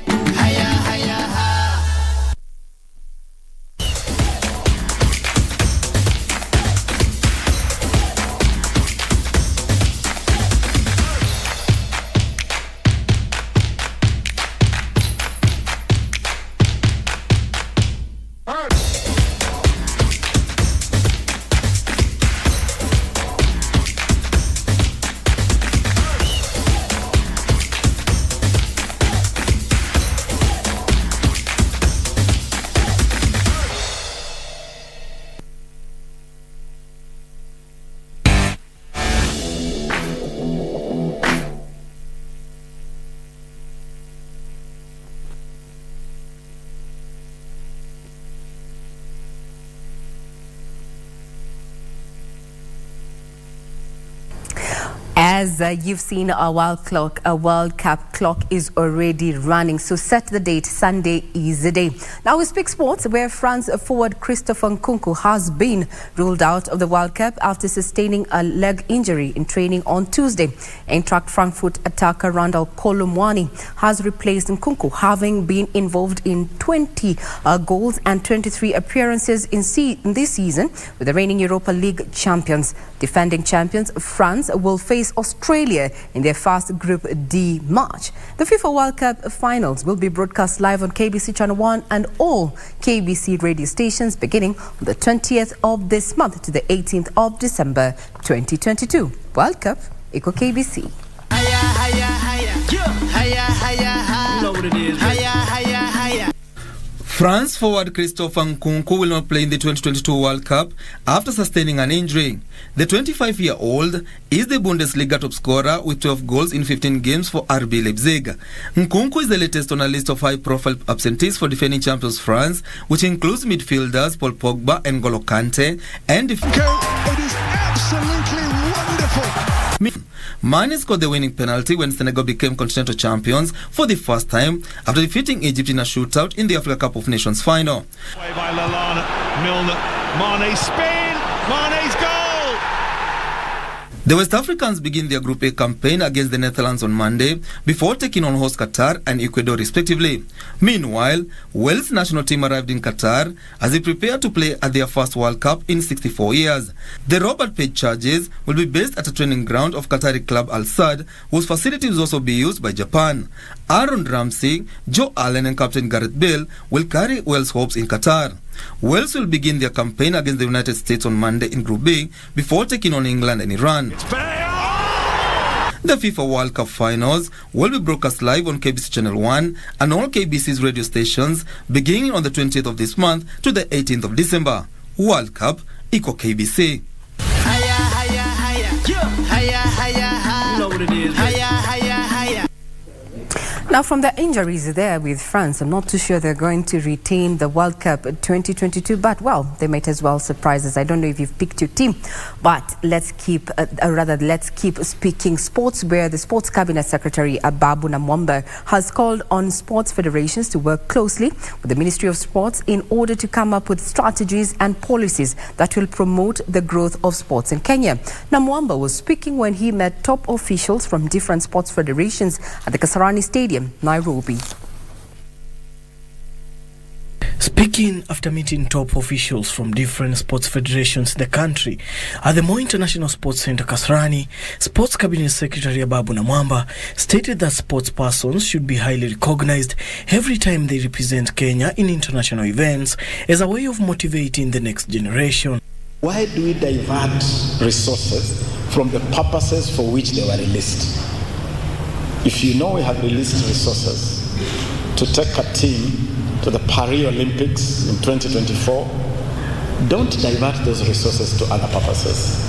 As you've seen, our World Cup clock is already running. So set the date. Sunday is the day. Now we speak sports, where France forward Christopher Nkunku has been ruled out of the World Cup after sustaining a leg injury in training on Tuesday. Eintracht Frankfurt attacker Randal Kolo Muani has replaced Nkunku, having been involved in 20 goals and 23 appearances in this season with the reigning Europa League champions. Defending champions France will face Australia in their first Group D match. The FIFA World Cup finals will be broadcast live on KBC Channel 1 and all KBC radio stations beginning on the 20th of this month to the 18th of December 2022. World Cup, Eco KBC. France forward Christopher Nkunku will not play in the 2022 World Cup after sustaining an injury. The 25-year-old is the Bundesliga top scorer with 12 goals in 15 games for RB Leipzig. Nkunku is the latest on a list of high-profile absentees for defending champions France, which includes midfielders Paul Pogba and N'Golo Kante and it is absolutely wonderful. Mane scored the winning penalty when Senegal became continental champions for the first time after defeating Egypt in a shootout in the Africa Cup of Nations final. By Lallana, Milner, Mane spin, Mane's goal! The West Africans begin their Group A campaign against the Netherlands on Monday before taking on host Qatar and Ecuador respectively. Meanwhile, Wales national team arrived in Qatar as they prepare to play at their first World Cup in 64 years. The Robert Page charges will be based at a training ground of Qatari club Al Sadd, whose facilities will also be used by Japan. Aaron Ramsey, Joe Allen and Captain Gareth Bale will carry Wales' hopes in Qatar. Wales will begin their campaign against the United States on Monday in Group B before taking on England and Iran. The FIFA World Cup finals will be broadcast live on KBC Channel 1 and all KBC's radio stations beginning on the 20th of this month to the 18th of December. World Cup, Eco KBC. Now, from the injuries there with France, I'm not too sure they're going to retain the World Cup 2022, but well, they might as well surprise us. I don't know if you've picked your team, but let's keep speaking sports, where the Sports Cabinet Secretary Ababu Namwamba has called on sports federations to work closely with the Ministry of Sports in order to come up with strategies and policies that will promote the growth of sports in Kenya. Namwamba was speaking when he met top officials from different sports federations at the Kasarani Stadium, Nairobi. Speaking after meeting top officials from different sports federations in the country at the Moi International Sports Center, Kasarani, Sports Cabinet Secretary Ababu Namwamba stated that sports persons should be highly recognized every time they represent Kenya in international events as a way of motivating the next generation. Why do we divert resources from the purposes for which they were released? If you know we have released resources to take a team to the Paris Olympics in 2024, don't divert those resources to other purposes.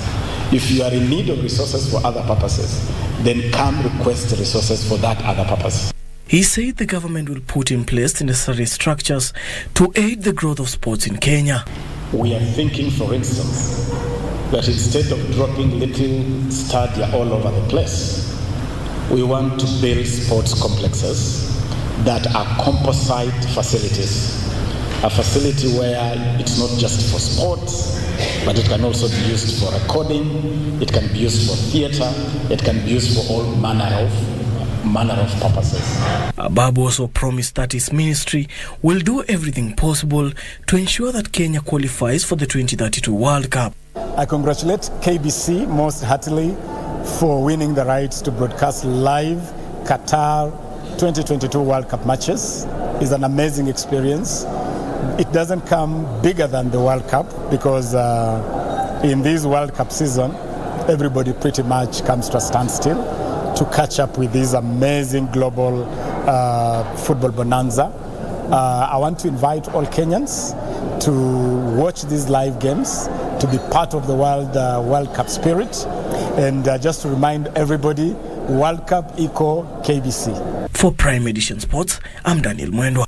If you are in need of resources for other purposes, then come request resources for that other purpose. He said the government will put in place the necessary structures to aid the growth of sports in Kenya. We are thinking, for instance, that instead of dropping little stadia all over the place, we want to build sports complexes that are composite facilities. A facility where it's not just for sports, but it can also be used for recording, it can be used for theater, it can be used for all manner of purposes. Ababu also promised that his ministry will do everything possible to ensure that Kenya qualifies for the 2032 World Cup. I congratulate KBC most heartily for winning the rights to broadcast live Qatar 2022 World Cup matches. It's an amazing experience. It doesn't come bigger than the World Cup because in this World Cup season, everybody pretty much comes to a standstill to catch up with this amazing global football bonanza. I want to invite all Kenyans to watch these live games, to be part of the World Cup spirit, and just to remind everybody, World Cup Eco KBC. For Prime Edition Sports, I'm Daniel Mwendwa.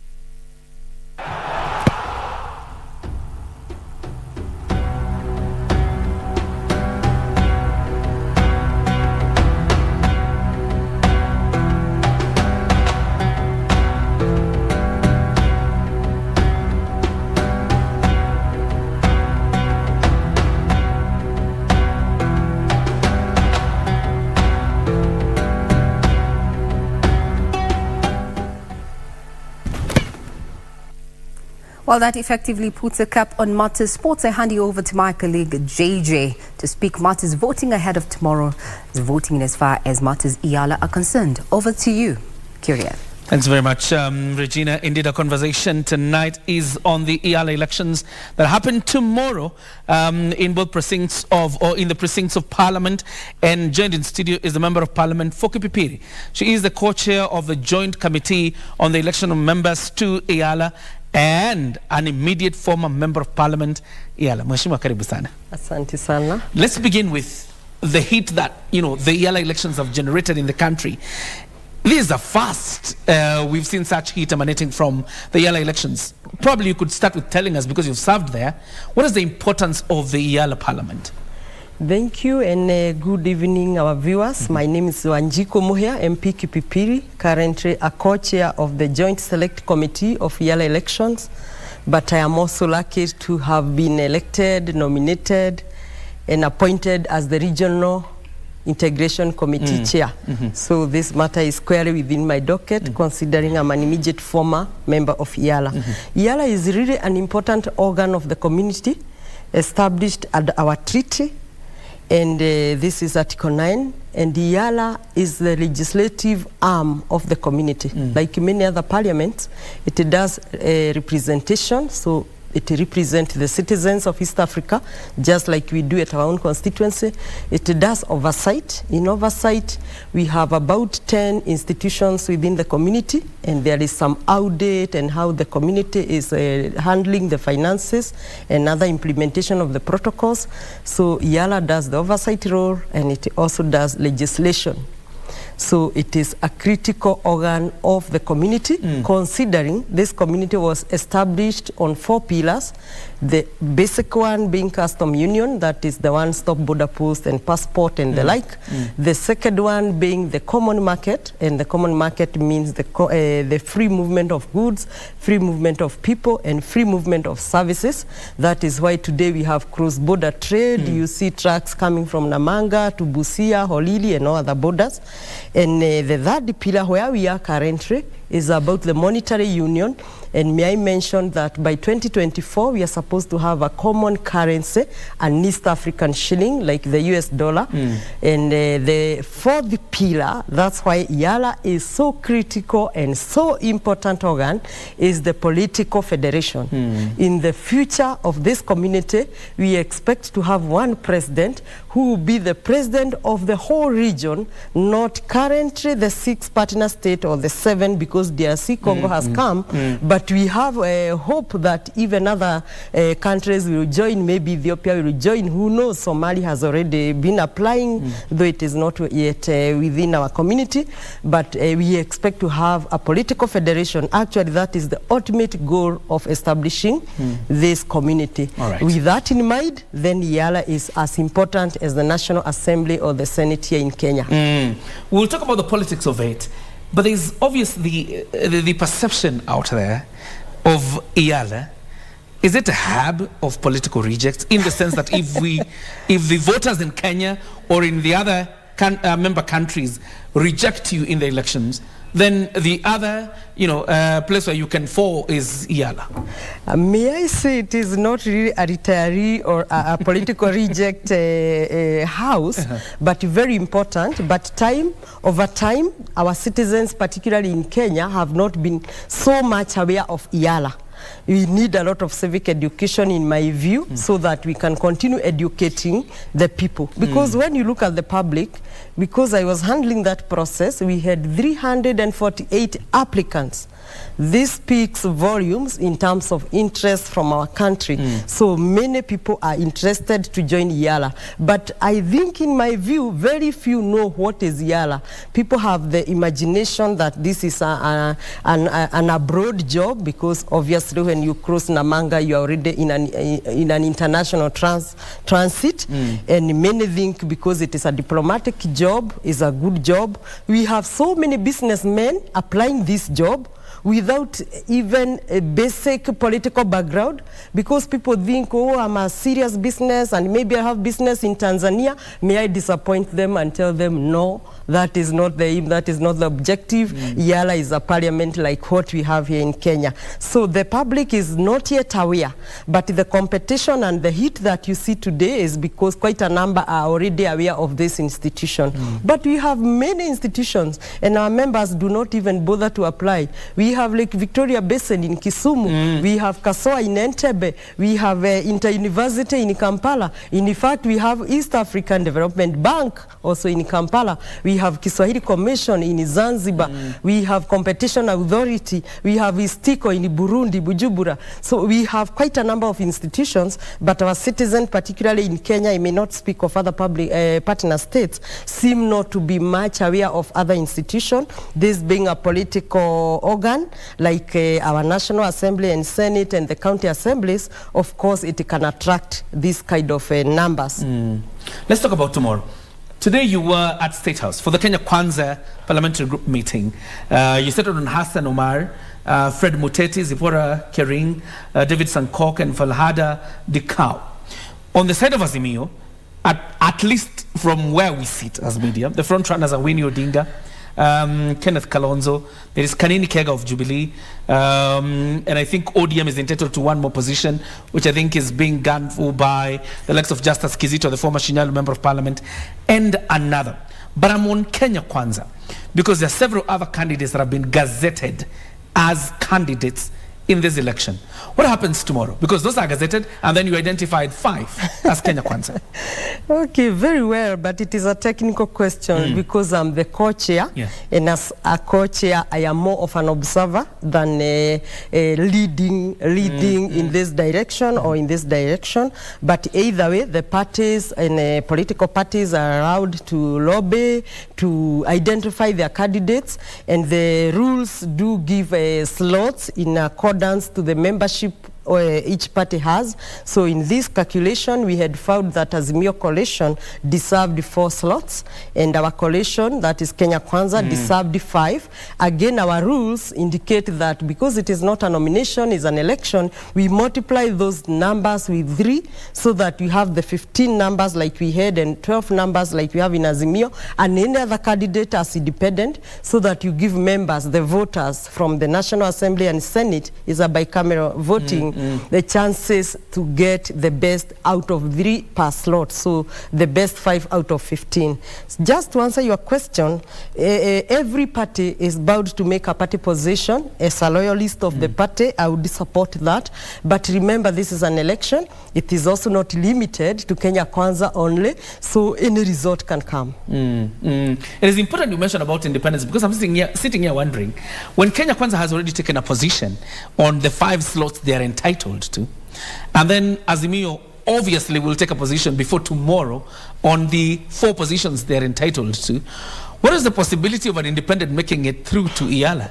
Well, that effectively puts a cap on Marty's sports. I hand you over to my colleague JJ to speak Marty's voting ahead of tomorrow's voting in as far as Marty's Iala are concerned. Over to you, Kioria. Thanks very much, Regina. Indeed, our conversation tonight is on the Iala elections that happen tomorrow in both precincts in the precincts of Parliament. And joined in studio is the Member of Parliament, Foki Pipiri. She is the co-chair of the Joint Committee on the Election of Members to Iala and an immediate former Member of Parliament, Iala. Mheshimiwa, karibu sana. Asante sana. Let's begin with the heat that, the Iala elections have generated in the country. This is a first. We've seen such heat emanating from the Iala elections. Probably you could start with telling us, because you've served there, what is the importance of the Iala Parliament? Thank you, and good evening, our viewers. My name is Wanjiko Muhia, MP Kipipiri, currently a co-chair of the Joint Select Committee of Iala elections. But I am also lucky to have been elected, nominated, and appointed as the Regional Integration Committee Chair. So this matter is squarely within my docket, considering I'm an immediate former member of Iala. Iala is really an important organ of the community, established at our treaty, and this is Article 9, and Iala is the legislative arm of the community. Like many other parliaments, it does representation, so it represents the citizens of East Africa, just like we do at our own constituency. It does oversight. In oversight, we have about 10 institutions within the community, and there is some audit and how the community is handling the finances and other implementation of the protocols. So Iala does the oversight role, and it also does legislation. So it is a critical organ of the community, considering this community was established on 4 pillars. The basic one being custom union, that is the one-stop border post and passport and the like. The second one being the common market, and the common market means the free movement of goods, free movement of people, and free movement of services. That is why today we have cross-border trade. You see trucks coming from Namanga to Busia, Holili, and all other borders. And the third pillar where we are currently is about the monetary union. And may I mention that by 2024, we are supposed to have a common currency, an East African shilling, like the US dollar. And the fourth pillar, that's why Iala is so critical and so important organ, is the political federation. In the future of this community, we expect to have one president who will be the president of the whole region, not currently the 6 partner state or the 7, because DRC Congo has come, but we have a hope that even other countries will join. Maybe Ethiopia will join. Who knows? Somalia has already been applying, though it is not yet within our community. But we expect to have a political federation. Actually, that is the ultimate goal of establishing this community. With that in mind, then Iala is as important as the National Assembly or the Senate here in Kenya. We'll talk about the politics of it. But there's obviously the perception out there of Iala. Is it a hub of political rejects, in the sense that if the voters in Kenya or in the other member countries reject you in the elections, then the other, place where you can fall is Iala? May I say it is not really a retiree or a political reject house, but very important. But over time, our citizens, particularly in Kenya, have not been so much aware of Iala. We need a lot of civic education, in my view, so that we can continue educating the people. Because when you look at the public, because I was handling that process, we had 348 applicants. This speaks volumes in terms of interest from our country. So many people are interested to join Iala. But I think, in my view, very few know what is Iala. People have the imagination that this is an abroad job, because obviously when you cross Namanga, you are already in an international transit. And many think because it is a diplomatic job, is a good job. We have so many businessmen applying this job without even a basic political background, because people think, oh, I'm a serious business and maybe I have business in Tanzania. May I disappoint them and tell them, no, that is not the aim, that is not the objective. Yala is a parliament like what we have here in Kenya. So the public is not yet aware, but the competition and the heat that you see today is because quite a number are already aware of this institution. But we have many institutions and our members do not even bother to apply. We have Lake Victoria Basin in Kisumu, we have Kasoa in Entebbe, we have Inter-University in Kampala. In fact, we have East African Development Bank also in Kampala. We have Kiswahili Commission in Zanzibar. We have Competition Authority. We have Istiko in Burundi, Bujumbura. So we have quite a number of institutions, but our citizens, particularly in Kenya, I may not speak of other public partner states, seem not to be much aware of other institutions. This being a political organ, like our National Assembly and Senate and the county assemblies, of course, it can attract this kind of numbers. Let's talk about tomorrow. Today you were at State House for the Kenya Kwanza Parliamentary Group meeting. You settled on Hassan Omar, Fred Muteti, Zipporah Kering, David Sankok and Falhada Dikau. On the side of Azimio, at least from where we sit as media, the front runners are Winnie Odinga, Kenneth Kalonzo, there is Kanini Kega of Jubilee, and I think ODM is entitled to one more position, which I think is being gone for by the likes of Justice Kizito, the former Shinyalu Member of Parliament, and another. But I'm on Kenya Kwanza because there are several other candidates that have been gazetted as candidates in this election. What happens tomorrow? Because those are gazetted and then you identified 5 as Kenya Kwanza. Okay, very well, but it is a technical question because I'm the co-chair, and as a co-chair, I am more of an observer than leading in this direction or in this direction. But either way, the parties and political parties are allowed to lobby, to identify their candidates, and the rules do give slots in accordance to the membership each party has. So in this calculation, we had found that Azimio Coalition deserved 4 slots, and our coalition, that is Kenya Kwanza, deserved 5. Again, our rules indicate that because it is not a nomination, it's an election, we multiply those numbers with 3 so that we have the 15 numbers like we had and 12 numbers like we have in Azimio, and any other candidate as independent, so that you give members, the voters from the National Assembly and Senate, is a bicameral voting, the chances to get the best out of 3 per slot, so the best 5 out of 15. Just to answer your question, every party is bound to make a party position. As a loyalist of the party, I would support that. But remember, this is an election. It is also not limited to Kenya Kwanza only, so any result can come. It is important you mention about independence, because I'm sitting here wondering, when Kenya Kwanza has already taken a position on the 5 slots they are entitled to, and then Azimio obviously will take a position before tomorrow on the 4 positions they are entitled to, what is the possibility of an independent making it through to Iyala?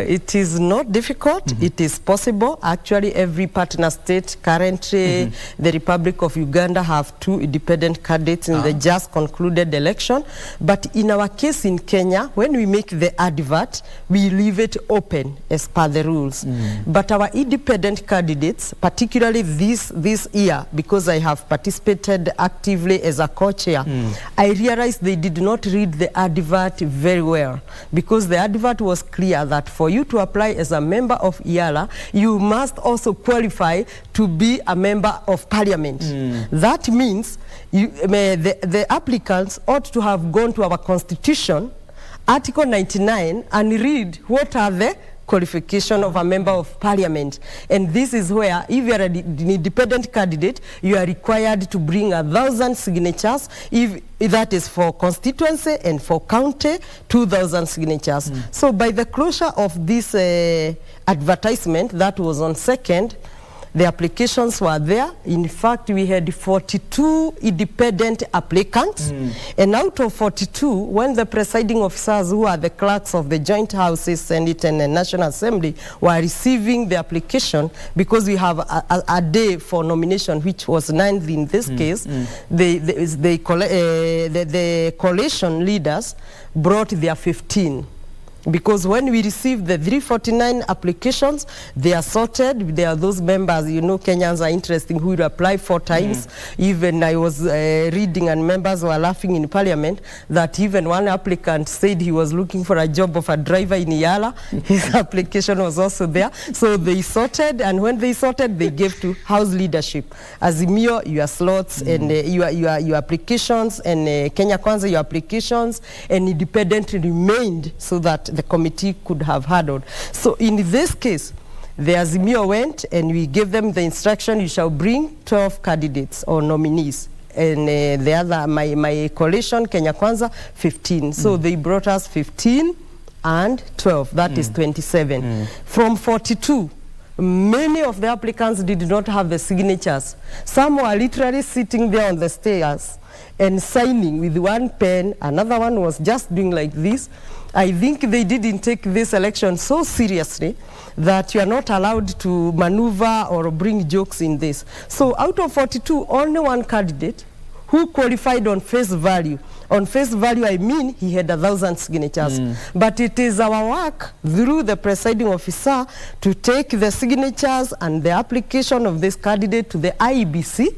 It is not difficult. It is possible. Actually, every partner state, currently the Republic of Uganda, have 2 independent candidates in the just concluded election. But in our case in Kenya, when we make the advert, we leave it open as per the rules. But our independent candidates, particularly this year, because I have participated actively as a co-chair, I realized they did not read the advert very well, because the advert was clear that for you to apply as a member of Iyala, you must also qualify to be a member of parliament. That means the applicants ought to have gone to our constitution, Article 99, and read what are the qualification of a member of parliament. And this is where, if you are an independent candidate, you are required to bring 1,000 signatures. If that is for constituency, and for county, 2,000 signatures. So by the closure of this advertisement, that was on 2nd, the applications were there. In fact, we had 42 independent applicants. And out of 42, when the presiding officers, who are the clerks of the joint houses, Senate and the National Assembly, were receiving the application, because we have a day for nomination, which was 9th in this case, the coalition leaders brought their 15. Because when we received the 349 applications, they are sorted. There are those members, you know, Kenyans are interesting, who will apply 4 times. Even I was reading, and members were laughing in parliament, that even one applicant said he was looking for a job of a driver in Yala. His application was also there. So they sorted, and when they sorted, they gave to House leadership. Azimio, your slots, and your applications, and Kenya Kwanza, your applications, and independent remained, so that the committee could have handled. So in this case, the Azimio went, and we gave them the instruction, you shall bring 12 candidates or nominees. And the other, my coalition, Kenya Kwanza, 15. So they brought us 15 and 12. That is 27. From 42, many of the applicants did not have the signatures. Some were literally sitting there on the stairs and signing with one pen. Another one was just doing like this. I think they didn't take this election so seriously that you are not allowed to maneuver or bring jokes in this. So out of 42, only one candidate who qualified on face value. On face value, I mean he had 1,000 signatures. But it is our work through the presiding officer to take the signatures and the application of this candidate to the IEBC,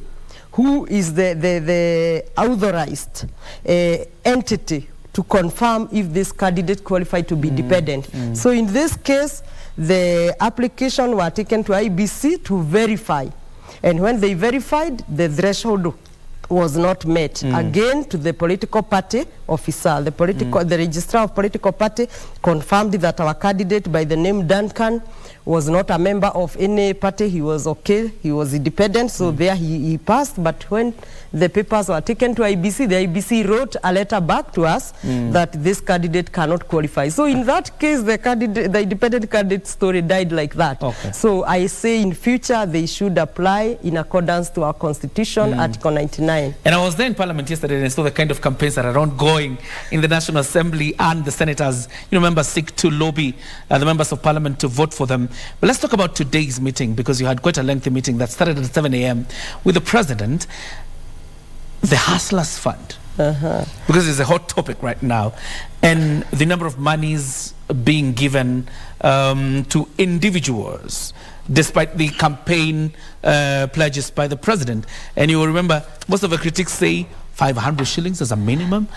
who is the authorized entity to confirm if this candidate qualified to be dependent. So in this case, the application were taken to IBC to verify. And when they verified, the threshold was not met. Again, to the political party officer, the registrar of political party confirmed that our candidate by the name Duncan was not a member of any party. He was okay, he was independent, so there he passed. But when the papers were taken to IBC, the IBC wrote a letter back to us that this candidate cannot qualify. So in that case, the independent candidate story died like that. So I say in future, they should apply in accordance to our constitution, Article 99. And I was there in Parliament yesterday, and I saw the kind of campaigns that are ongoing in the National Assembly, and the senators, members seek to lobby the members of Parliament to vote for them. But let's talk about today's meeting, because you had quite a lengthy meeting that started at 7 a.m. with the President. The Hustlers Fund, because it's a hot topic right now, and the number of monies being given to individuals, despite the campaign pledges by the President. And you will remember, most of the critics say 500 shillings as a minimum.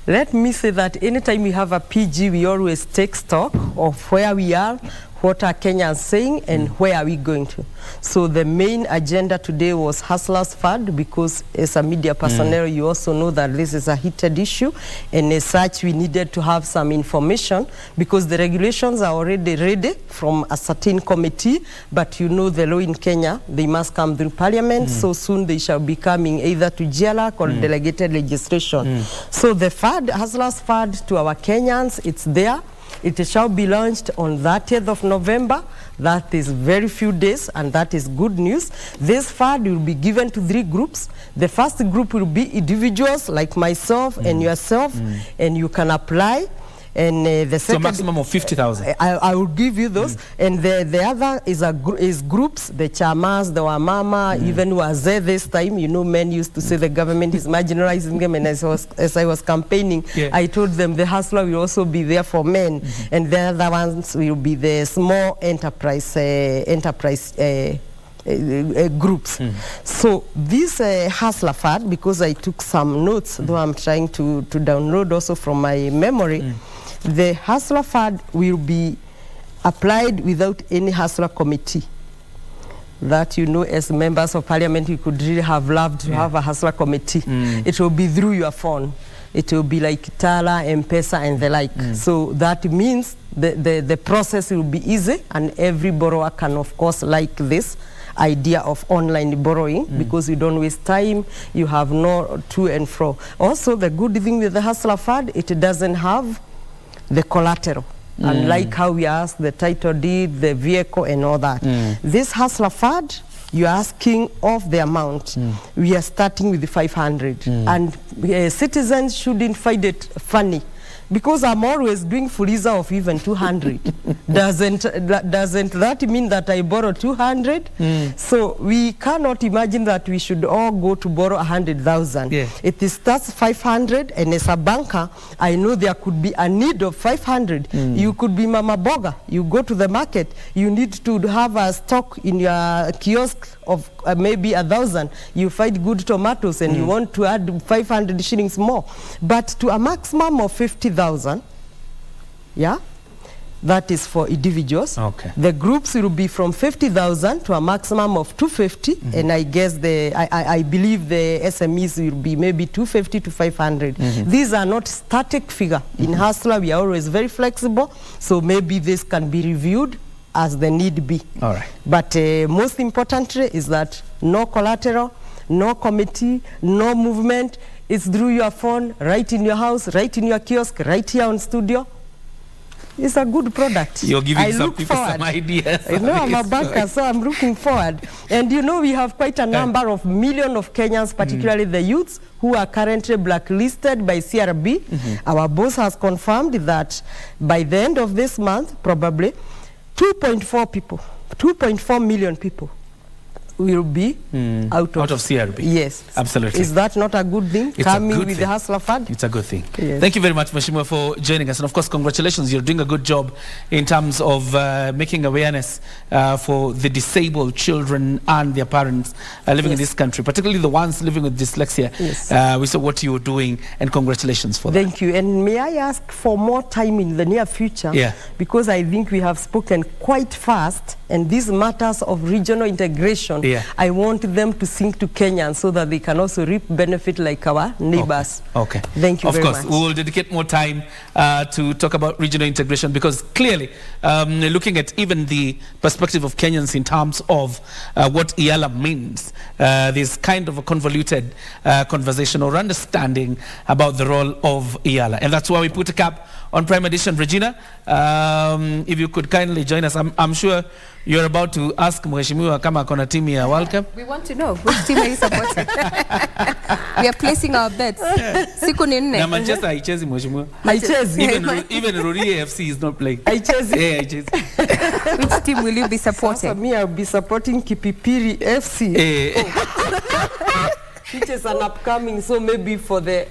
Let me say that anytime we have a PG, we always take stock of where we are, what are Kenyans saying, and where are we going to. So the main agenda today was Hustlers Fund, because as a media personnel, you also know that this is a heated issue, and as such, we needed to have some information, because the regulations are already ready from a certain committee, but you know the law in Kenya, they must come through Parliament, so soon they shall be coming either to GLAC or delegated legislation. So the fund, Hustlers Fund, to our Kenyans, it's there. It shall be launched on 30th of November. That is very few days, and that is good news. This fund will be given to 3 groups. The first group will be individuals like myself and yourself, and you can apply. And the second, so maximum of 50,000. I will give you those. And the other is groups, the chamas, the wamama, even wazee this time. You know, men used to say the government is marginalizing them. And as I was campaigning, I told them the hustler will also be there for men. And the other ones will be the small enterprise groups. So this Hustler Fund, because I took some notes, though I'm trying to download also from my memory, the Hustler Fund will be applied without any Hustler committee. That, you know, as members of Parliament, we could really have loved to have a Hustler committee. It will be through your phone. It will be like Tala, M-Pesa, and the like. So that means the process will be easy, and every borrower can, of course, like this idea of online borrowing, because you don't waste time, you have no to and fro. Also, the good thing with the Hustler Fund, it doesn't have the collateral, unlike how we ask the title deed, the vehicle, and all that. This Hustler Fund, you're asking of the amount. We are starting with the 500, and citizens shouldn't find it funny because I'm always doing fuliza of even 200. Doesn't that mean that I borrow 200? So we cannot imagine that we should all go to borrow 100,000. Yeah. It starts 500, and as a banker, I know there could be a need of 500. You could be Mama Boga. You go to the market, you need to have a stock in your kiosk of maybe 1,000. You find good tomatoes and you want to add 500 shillings more. But to a maximum of 50,000, yeah, that is for individuals. Okay. The groups will be from 50,000 to a maximum of 250, and I guess I believe the SMEs will be maybe 250 to 500. These are not static figure. In Hustler, we are always very flexible, so maybe this can be reviewed as the need be. All right. But most importantly is that no collateral, no committee, no movement. It's through your phone, right in your house, right in your kiosk, right here on studio. It's a good product. You're giving I some look people forward. some ideas. You know, I'm a banker, so I'm looking forward. And you know, we have quite a number of millions of Kenyans, particularly the youths, who are currently blacklisted by CRB. Our boss has confirmed that by the end of this month, probably 2.4 million people will be out of CRB. Yes. Absolutely. Is that not a good thing? It's Coming a good with thing. the Hustler Fund? It's a good thing. Yes. Thank you very much, Mheshimiwa, for joining us. And of course, congratulations. You're doing a good job in terms of making awareness for the disabled children and their parents living in this country, particularly the ones living with dyslexia. Yes. We saw what you were doing, and congratulations for that. Thank you. And may I ask for more time in the near future? Yeah. Because I think we have spoken quite fast, and these matters of regional integration, I want them to sink to Kenyans so that they can also reap benefit like our neighbors. Okay. Thank you very much. Of course, we will dedicate more time to talk about regional integration, because clearly, looking at even the perspective of Kenyans in terms of what IALA means, there's kind of a convoluted conversation or understanding about the role of IALA. And that's why we put a cap on Prime Edition. Regina, if you could kindly join us. I'm sure you're about to ask Mheshimiwa kama kona timu ya World Cup. We want to know which team are you supporting. We are placing our bets. Siku ni nne. Na Manchester haichezi Mheshimiwa. Haichezi. Even Rori AFC is not playing. Haichezi. Yeah, haichezi. Which team will you be supporting? Sasa me, I'll be supporting Kipipiri FC. Which is an upcoming, so maybe for the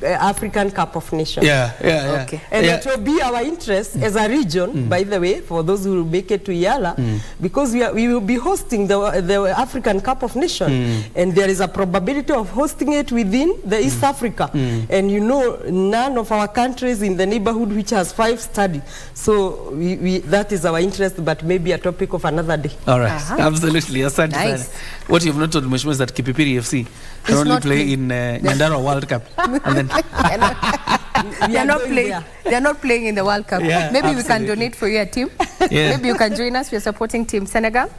African Cup of Nations. Okay. And it will be our interest as a region, by the way, for those who will make it to IALA, because we will be hosting the African Cup of Nations, and there is a probability of hosting it within the East Africa. And you know, none of our countries in the neighborhood which has 5 study. So that is our interest, but maybe a topic of another day. All right. Absolutely. Asante Nice. sana. What you have not told Mheshimiwa is that Kipipiri FC can only play in Manyara World Cup. And then They're not playing in the World Cup. Yeah, Maybe we absolutely. can donate for your team. Yeah. Maybe you can join us. We're supporting Team Senegal.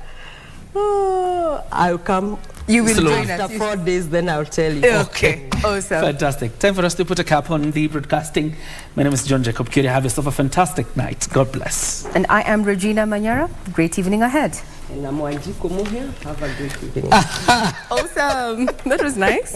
I'll come. You will Slow. join us. After 4 days, then I'll tell you. Okay. Awesome. Fantastic. Time for us to put a cap on the broadcasting. My name is John Jacob Kioria. Have yourself a fantastic night. God bless. And I am Regina Manyara. Great evening ahead. And I'm Wanjiko Muhia. Have a great evening. Awesome. That was nice.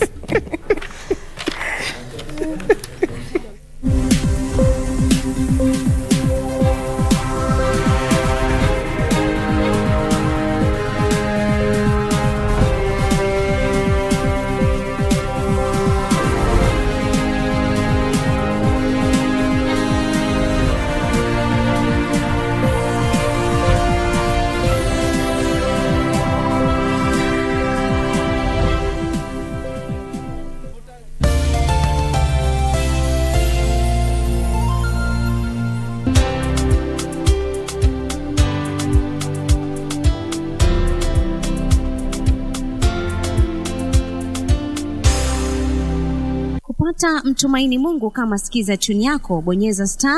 Kupata Mtumaini Mungu kama sikiza tune yako, bonyeza star